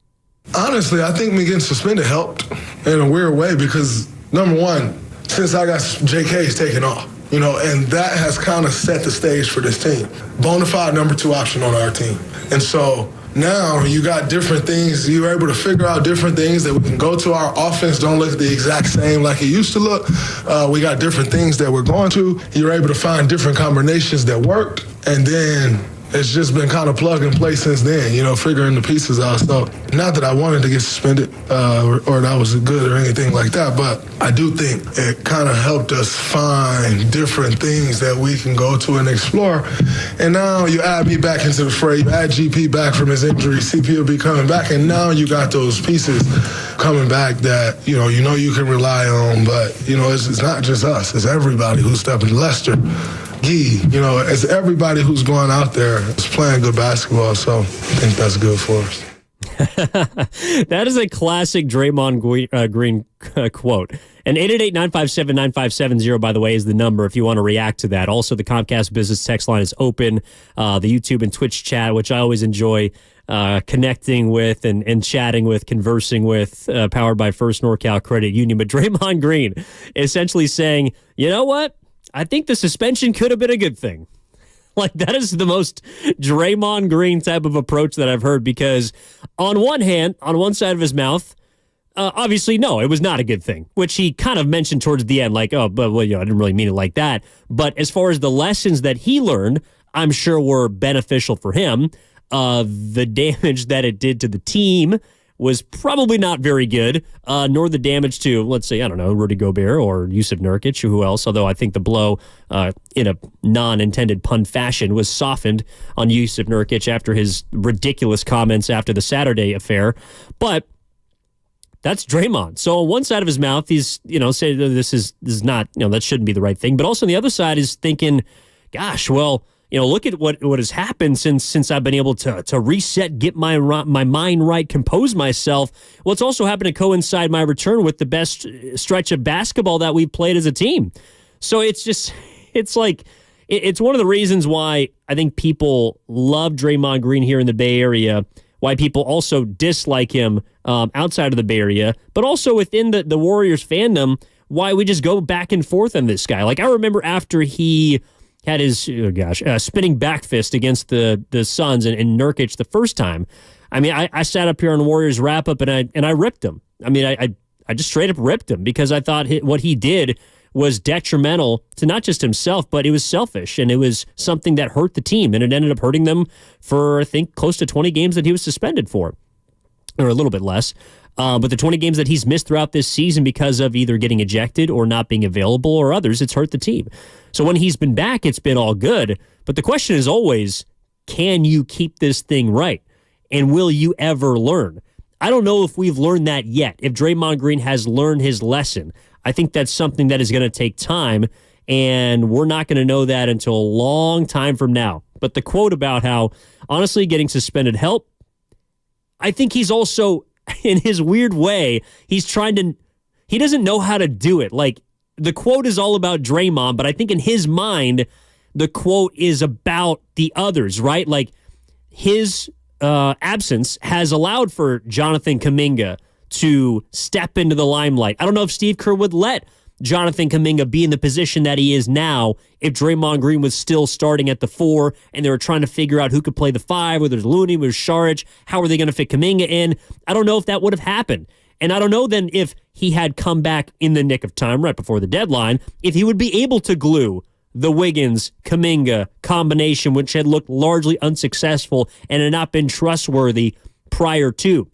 Honestly, I think me getting suspended helped in a weird way because, number one, since I got JK's taken off, and that has kind of set the stage for this team. Bona fide number 2 option on our team. And so now you got different things. You're able to figure out different things that we can go to. Our offense don't look the exact same like it used to look. We got different things that we're going to. You're able to find different combinations that worked. And then it's just been kind of plug and play since then, figuring the pieces out. So not that I wanted to get suspended or that was good or anything like that, but I do think it kind of helped us find different things that we can go to and explore. And now you add me back into the fray, you add GP back from his injury, CP will be coming back, and now you got those pieces coming back that, you can rely on. But, it's not just us, it's everybody who's stepping. Lester, Gee, it's everybody who's going out there is playing good basketball, so I think that's good for us. That is a classic Draymond Green quote. And 888-957-9570, by the way, is the number if you want to react to that. Also, the Comcast Business text line is open. The YouTube and Twitch chat, which I always enjoy connecting with and chatting with, conversing with, powered by First NorCal Credit Union. But Draymond Green essentially saying, you know what? I think the suspension could have been a good thing. Like, that is the most Draymond Green type of approach that I've heard, because on one hand, on one side of his mouth, obviously, no, it was not a good thing, which he kind of mentioned towards the end, like, I didn't really mean it like that. But as far as the lessons that he learned, I'm sure were beneficial for him. The damage that it did to the team was probably not very good, nor the damage to, let's say, Rudy Gobert or Jusuf Nurkic or who else, although I think the blow, in a non-intended pun fashion, was softened on Jusuf Nurkic after his ridiculous comments after the Saturday affair. But that's Draymond. So on one side of his mouth, he's, saying this is not, that shouldn't be the right thing. But also on the other side is thinking, gosh, well, look at what has happened since I've been able to reset, get my mind right, compose myself. Well, it's also happened to coincide my return with the best stretch of basketball that we've played as a team. So it's one of the reasons why I think people love Draymond Green here in the Bay Area, why people also dislike him outside of the Bay Area, but also within the Warriors fandom, why we just go back and forth on this guy. Like, I remember after he had his, spinning back fist against the Suns and Nurkic the first time. I mean, I sat up here on Warriors wrap-up and I ripped him. I mean, I just straight up ripped him because I thought what he did was detrimental to not just himself, but it was selfish, and it was something that hurt the team, and it ended up hurting them for, I think, close to 20 games that he was suspended for, or a little bit less. But the 20 games that he's missed throughout this season because of either getting ejected or not being available or others, it's hurt the team. So when he's been back, it's been all good. But the question is always, can you keep this thing right? And will you ever learn? I don't know if we've learned that yet, if Draymond Green has learned his lesson. I think that's something that is going to take time, and we're not going to know that until a long time from now. But the quote about how, honestly, getting suspended helped, I think he's also, in his weird way, he doesn't know how to do it. Like, the quote is all about Draymond, but I think in his mind, the quote is about the others, right? Like, his absence has allowed for Jonathan Kuminga to step into the limelight. I don't know if Steve Kerr would let Jonathan Kuminga be in the position that he is now if Draymond Green was still starting at the 4 and they were trying to figure out who could play the 5, whether it's Looney, whether it's Saric, how are they going to fit Kuminga in? I don't know if that would have happened. And I don't know then if he had come back in the nick of time right before the deadline, if he would be able to glue the Wiggins-Kuminga combination, which had looked largely unsuccessful and had not been trustworthy prior to.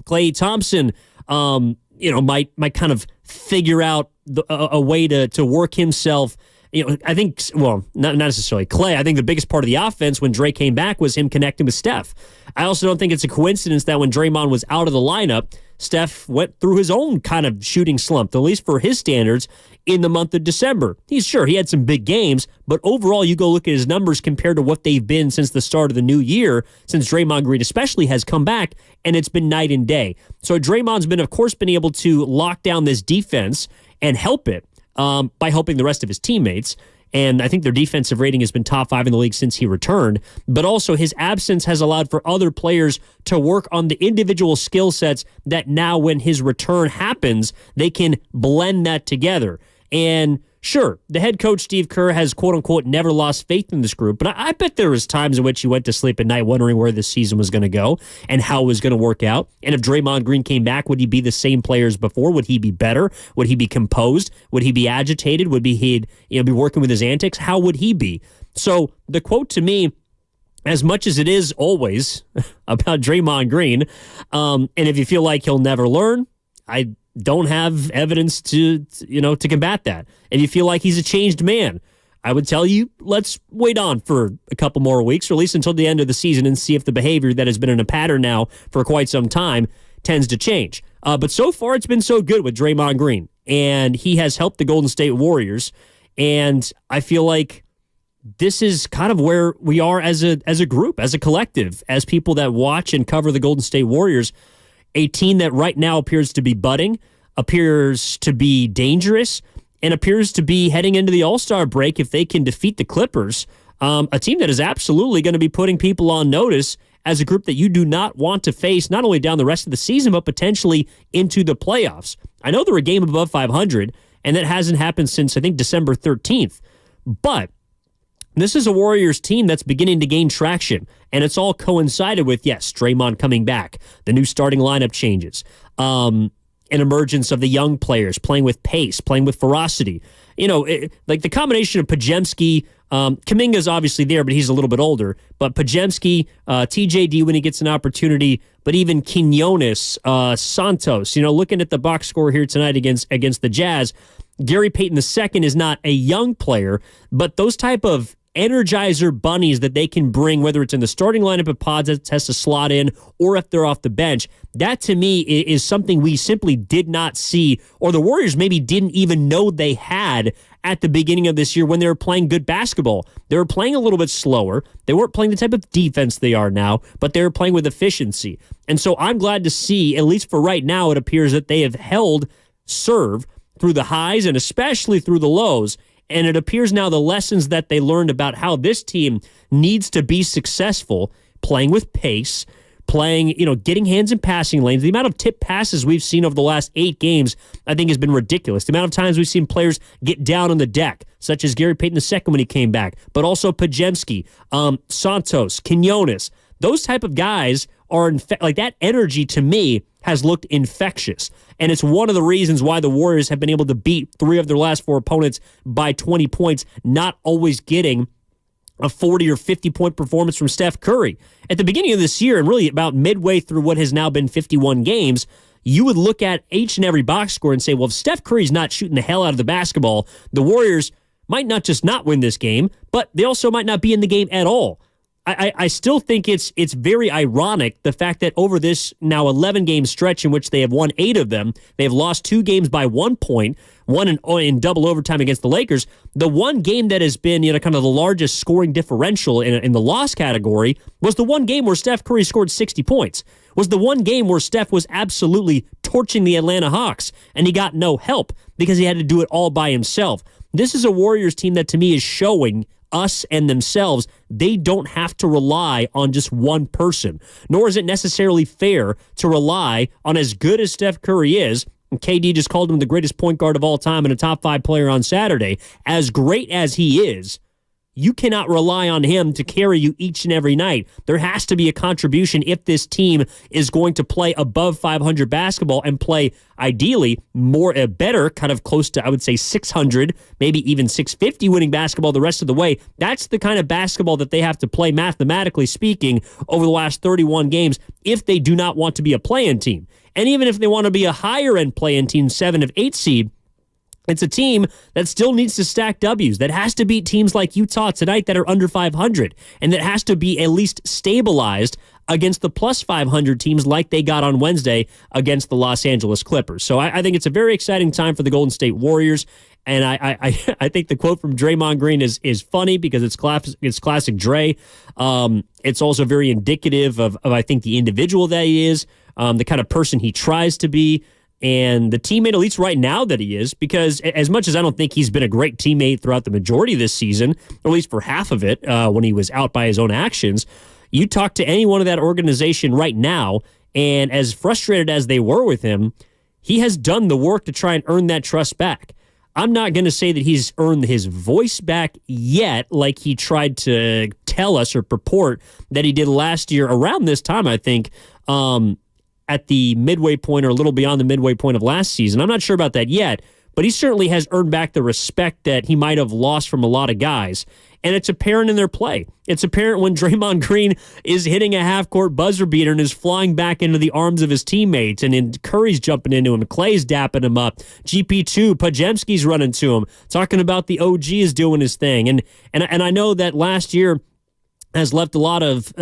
Klay Thompson, might kind of figure out a way to work himself I think, well, not necessarily Clay. I think the biggest part of the offense when Dre came back was him connecting with Steph. I also don't think it's a coincidence that when Draymond was out of the lineup, Steph went through his own kind of shooting slump, at least for his standards, in the month of December. He had some big games, but overall, you go look at his numbers compared to what they've been since the start of the new year, since Draymond Green especially has come back, and it's been night and day. So Draymond's been, of course, been able to lock down this defense and help it by helping the rest of his teammates. And I think their defensive rating has been top 5 in the league since he returned. But also his absence has allowed for other players to work on the individual skill sets that now when his return happens, they can blend that together. And sure, the head coach, Steve Kerr, has quote-unquote never lost faith in this group, but I bet there was times in which he went to sleep at night wondering where this season was going to go and how it was going to work out. And if Draymond Green came back, would he be the same player as before? Would he be better? Would he be composed? Would he be agitated? Would he'd be working with his antics? How would he be? So the quote to me, as much as it is always about Draymond Green, and if you feel like he'll never learn, I don't have evidence to combat that. If you feel like he's a changed man, I would tell you, let's wait on for a couple more weeks, or at least until the end of the season, and see if the behavior that has been in a pattern now for quite some time tends to change. But so far, it's been so good with Draymond Green, and he has helped the Golden State Warriors. And I feel like this is kind of where we are as a group, as a collective, as people that watch and cover the Golden State Warriors. A team that right now appears to be budding, appears to be dangerous, and appears to be heading into the All-Star break if they can defeat the Clippers. A team that is absolutely going to be putting people on notice as a group that you do not want to face, not only down the rest of the season, but potentially into the playoffs. I know they're a game above 500, and that hasn't happened since, I think, December 13th. But this is a Warriors team that's beginning to gain traction, and it's all coincided with, yes, Draymond coming back, the new starting lineup changes, an emergence of the young players playing with pace, playing with ferocity. Like the combination of Podziemski, Kuminga's obviously there, but he's a little bit older, but Podziemski, TJD when he gets an opportunity, but even Quinones, Santos, looking at the box score here tonight against the Jazz, Gary Payton II is not a young player, but those type of energizer bunnies that they can bring, whether it's in the starting lineup of Pods that has to slot in or if they're off the bench, that to me is something we simply did not see, or the Warriors maybe didn't even know they had at the beginning of this year when they were playing good basketball. They were playing a little bit slower. They weren't playing the type of defense they are now, but they were playing with efficiency. And so I'm glad to see, at least for right now, it appears that they have held serve through the highs and especially through the lows. And it appears now the lessons that they learned about how this team needs to be successful, playing with pace, getting hands in passing lanes. The amount of tip passes we've seen over the last 8 games, I think, has been ridiculous. The amount of times we've seen players get down on the deck, such as Gary Payton II when he came back, but also Podziemski, Santos, Quinones. Those type of guys are, like that energy to me has looked infectious. And it's one of the reasons why the Warriors have been able to beat 3 of their last 4 opponents by 20 points, not always getting a 40 or 50-point performance from Steph Curry. At the beginning of this year, and really about midway through what has now been 51 games, you would look at each and every box score and say, well, if Steph Curry's not shooting the hell out of the basketball, the Warriors might not just not win this game, but they also might not be in the game at all. I still think it's very ironic, the fact that over this now 11-game stretch in which they have won 8 of them, they've lost 2 games by 1 point, one in double overtime against the Lakers. The one game that has been kind of the largest scoring differential in the loss category was the one game where Steph Curry scored 60 points, was the one game where Steph was absolutely torching the Atlanta Hawks, and he got no help because he had to do it all by himself. This is a Warriors team that to me is showing us and themselves, they don't have to rely on just one person, nor is it necessarily fair to rely on as good as Steph Curry is. And KD just called him the greatest point guard of all time and a top 5 player on Saturday. As great as he is, you cannot rely on him to carry you each and every night. There has to be a contribution if this team is going to play above 500 basketball and play ideally better, kind of close to, I would say, 600, maybe even 650 winning basketball the rest of the way. That's the kind of basketball that they have to play, mathematically speaking, over the last 31 games if they do not want to be a play-in team. And even if they want to be a higher-end play-in team, 7 of 8 seed, It's a team that still needs to stack W's, that has to beat teams like Utah tonight that are under 500, and that has to be at least stabilized against the plus 500 teams like they got on Wednesday against the Los Angeles Clippers. So I think it's a very exciting time for the Golden State Warriors, and I think the quote from Draymond Green is funny because it's classic Dre. It's also very indicative of I think the individual that he is, the kind of person he tries to be, and the teammate, at least right now, that he is, because as much as I don't think he's been a great teammate throughout the majority of this season, or at least for half of it, when he was out by his own actions, you talk to anyone of that organization right now, and as frustrated as they were with him, he has done the work to try and earn that trust back. I'm not going to say that he's earned his voice back yet, like he tried to tell us or purport that he did last year around this time, I think, at the midway point or a little beyond the midway point of last season. I'm not sure about that yet, but he certainly has earned back the respect that he might have lost from a lot of guys. And it's apparent in their play. It's apparent when Draymond Green is hitting a half-court buzzer beater and is flying back into the arms of his teammates, and Curry's jumping into him, Clay's dapping him up, GP2, Pajemski's running to him, talking about the OG is doing his thing. And I know that last year has left a lot of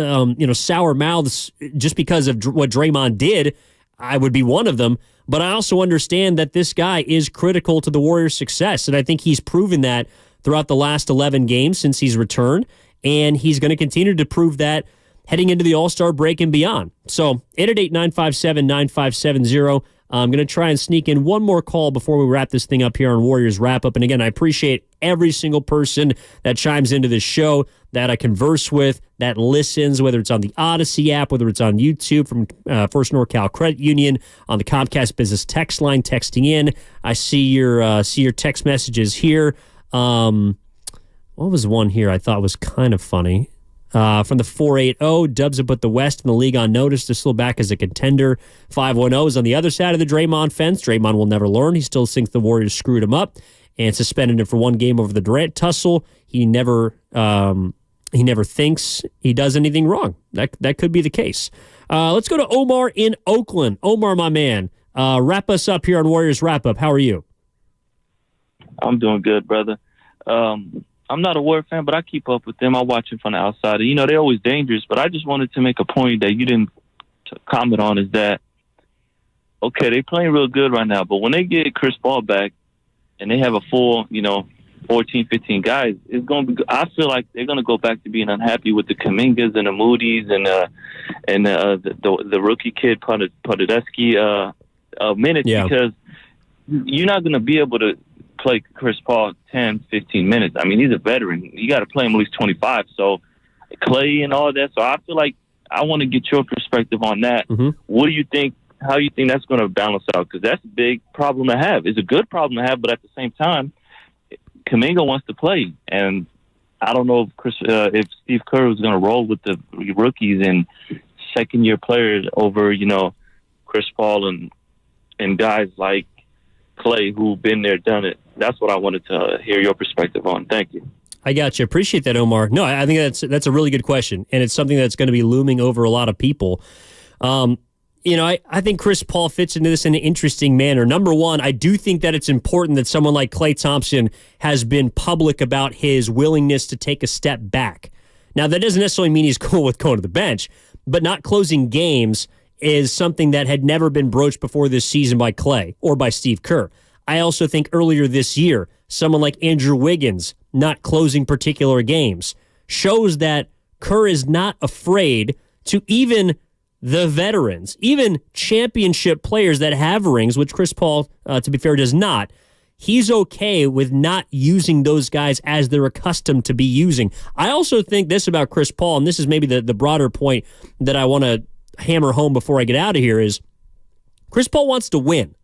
sour mouths just because of what Draymond did. I would be one of them. But I also understand that this guy is critical to the Warriors' success, and I think he's proven that throughout the last 11 games since he's returned, and he's going to continue to prove that heading into the All-Star break and beyond. So 888-957-9570. I'm going to try and sneak in one more call before we wrap this thing up here on Warriors Wrap-Up. And again, I appreciate every single person that chimes into this show, that I converse with, that listens, whether it's on the Odyssey app, whether it's on YouTube from First NorCal Credit Union, on the Comcast Business text line, texting in. I see your text messages here. What was one here I thought was kind of funny? From the 480, Dubs have put the West in the league on notice. They're still back as a contender. 510 is on the other side of the Draymond fence. Draymond will never learn. He still thinks the Warriors screwed him up and suspended him for one game over the Durant tussle. He never thinks he does anything wrong. That could be the case. Let's go to Omar in Oakland. Omar, my man, wrap us up here on Warriors Wrap Up. How are you? I'm doing good, brother. I'm not a Warrior fan, but I keep up with them. I watch them from the outside. You know, they're always dangerous, but I just wanted to make a point that you didn't comment on, is that, okay, they're playing real good right now, but when they get Chris Paul back and they have a full, 14, 15 guys, it's going to be, I feel like they're going to go back to being unhappy with the Kumingas and the Moody's and the rookie kid Podedeski minutes, because you're not going to be able to play Chris Paul 10, 15 minutes. I mean, he's a veteran. You got to play him at least 25. So Clay and all that. So I feel like I want to get your perspective on that. Mm-hmm. What do you think? How do you think that's going to balance out? Because that's a big problem to have. It's a good problem to have, but at the same time, Kuminga wants to play, and I don't know if Steve Kerr was going to roll with the rookies and second-year players over, Chris Paul and guys like Clay who've been there, done it. That's what I wanted to hear your perspective on. Thank you. I got you. Appreciate that, Omar. No, I think that's a really good question, and it's something that's going to be looming over a lot of people. I think Chris Paul fits into this in an interesting manner. Number one, I do think that it's important that someone like Klay Thompson has been public about his willingness to take a step back. Now, that doesn't necessarily mean he's cool with going to the bench, but not closing games is something that had never been broached before this season by Klay or by Steve Kerr. I also think earlier this year, someone like Andrew Wiggins not closing particular games shows that Kerr is not afraid to even the veterans, even championship players that have rings, which Chris Paul, to be fair, does not. He's okay with not using those guys as they're accustomed to be using. I also think this about Chris Paul, and this is maybe the broader point that I want to hammer home before I get out of here, is Chris Paul wants to win.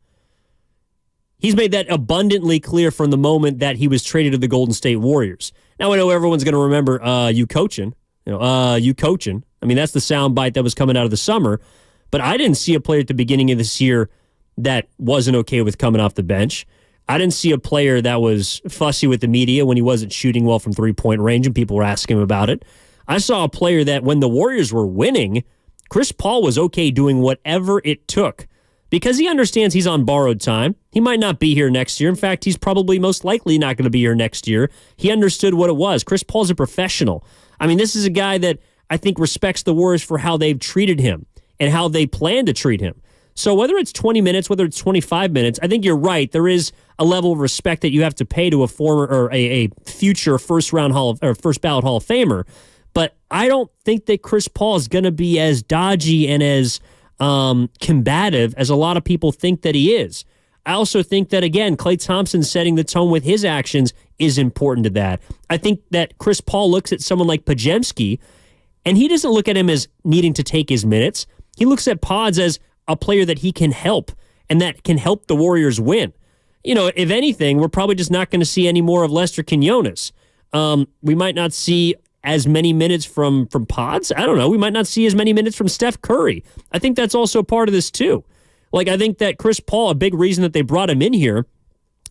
He's made that abundantly clear from the moment that he was traded to the Golden State Warriors. Now, I know everyone's going to remember you coaching. I mean, that's the soundbite that was coming out of the summer. But I didn't see a player at the beginning of this year that wasn't okay with coming off the bench. I didn't see a player that was fussy with the media when he wasn't shooting well from three-point range and people were asking him about it. I saw a player that when the Warriors were winning, Chris Paul was okay doing whatever it took because he understands he's on borrowed time. He might not be here next year. In fact, he's probably most likely not going to be here next year. He understood what it was. Chris Paul's a professional. I mean, this is a guy that I think respects the Warriors for how they've treated him and how they plan to treat him. So whether it's 20 minutes, whether it's 25 minutes, I think you're right. There is a level of respect that you have to pay to a former or a future first ballot Hall of Famer. But I don't think that Chris Paul is going to be as dodgy and as combative as a lot of people think that he is. I also think that, again, Klay Thompson setting the tone with his actions is important to that. I think that Chris Paul looks at someone like Podziemski, and he doesn't look at him as needing to take his minutes. He looks at Pods as a player that he can help and that can help the Warriors win. You know, if anything, we're probably just not going to see any more of Lester Quinones. We might not see as many minutes from Pods. I don't know. We might not see as many minutes from Steph Curry. I think that's also part of this too. Like, I think that Chris Paul, a big reason that they brought him in here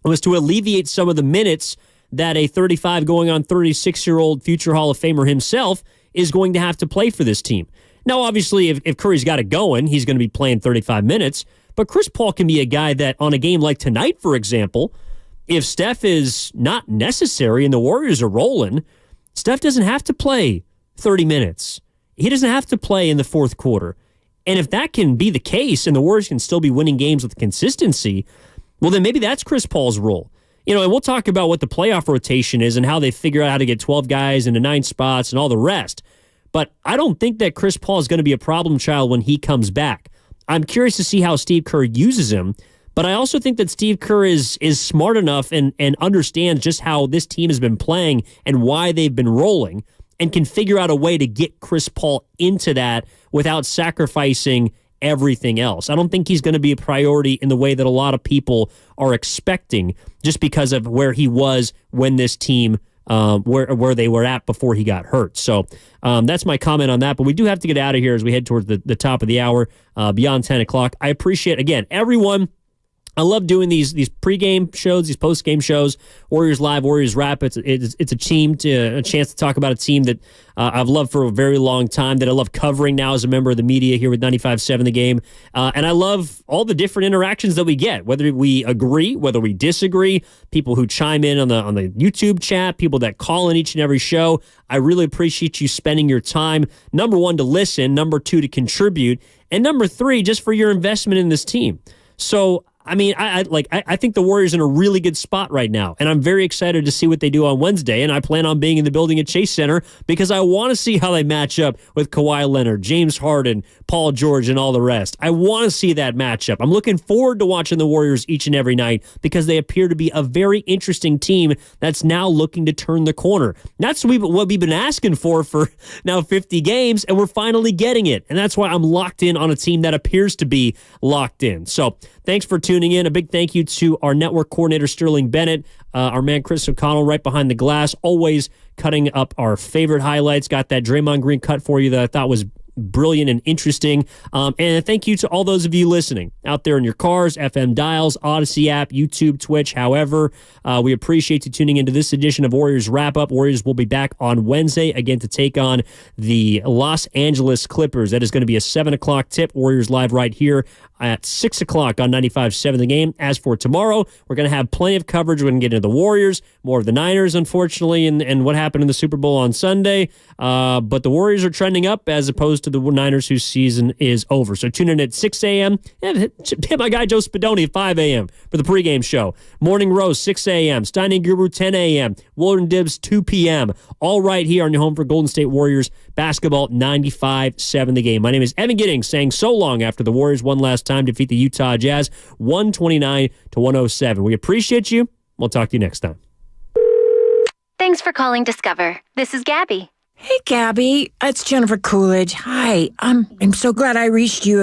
was to alleviate some of the minutes that a 35 going on 36-year-old future Hall of Famer himself is going to have to play for this team. Now, obviously, if Curry's got it going, he's going to be playing 35 minutes. But Chris Paul can be a guy that on a game like tonight, for example, if Steph is not necessary and the Warriors are rolling, Steph doesn't have to play 30 minutes. He doesn't have to play in the fourth quarter. And if that can be the case and the Warriors can still be winning games with consistency, well, then maybe that's Chris Paul's role. You know, and we'll talk about what the playoff rotation is and how they figure out how to get 12 guys into 9 spots and all the rest. But I don't think that Chris Paul is going to be a problem child when he comes back. I'm curious to see how Steve Kerr uses him, but I also think that Steve Kerr is smart enough and understands just how this team has been playing and why they've been rolling and can figure out a way to get Chris Paul into that without sacrificing everything else. I don't think he's going to be a priority in the way that a lot of people are expecting just because of where he was when this team where they were at before he got hurt. So that's my comment on that. But we do have to get out of here as we head towards the top of the hour, beyond 10 o'clock. I appreciate, again, everyone. I love doing these pregame shows, these postgame shows, Warriors Live, Warriors Wrap. It's a chance to talk about a team that I've loved for a very long time, that I love covering now as a member of the media here with 95.7 The Game. And I love all the different interactions that we get, whether we agree, whether we disagree, people who chime in on the YouTube chat, people that call in each and every show. I really appreciate you spending your time, number one, to listen, number two, to contribute, and number three, just for your investment in this team. So, I mean, I think the Warriors are in a really good spot right now, and I'm very excited to see what they do on Wednesday, and I plan on being in the building at Chase Center because I want to see how they match up with Kawhi Leonard, James Harden, Paul George, and all the rest. I want to see that matchup. I'm looking forward to watching the Warriors each and every night because they appear to be a very interesting team that's now looking to turn the corner. That's what we've been asking for now 50 games, and we're finally getting it, and that's why I'm locked in on a team that appears to be locked in. So thanks for tuning in. A big thank you to our network coordinator, Sterling Bennett, our man, Chris O'Connell, right behind the glass, always cutting up our favorite highlights. Got that Draymond Green cut for you that I thought was brilliant and interesting. And thank you to all those of you listening out there in your cars, FM dials, Odyssey app, YouTube, Twitch, however. We appreciate you tuning into this edition of Warriors Wrap Up. Warriors will be back on Wednesday again to take on the Los Angeles Clippers. That is going to be a 7 o'clock tip. Warriors Live right here at 6 o'clock on 95.7 The Game. As for tomorrow, we're going to have plenty of coverage. We're going to get into the Warriors, more of the Niners, unfortunately, and what happened in the Super Bowl on Sunday. But the Warriors are trending up as opposed to the Niners whose season is over. So tune in at 6 a.m. Hit my guy Joe Spadoni at 5 a.m. for the pregame show. Morning Rose, 6 a.m. Stein and Guru, 10 a.m. Woolen Dibs, 2 p.m. All right here on your home for Golden State Warriors basketball, 95.7 The Game. My name is Evan Giddings, saying so long after the Warriors one last time defeat the Utah Jazz 129-107. We appreciate you. We'll talk to you next time. Thanks for calling Discover. This is Gabby. Hey, Gabby. It's Jennifer Coolidge. Hi. I'm so glad I reached you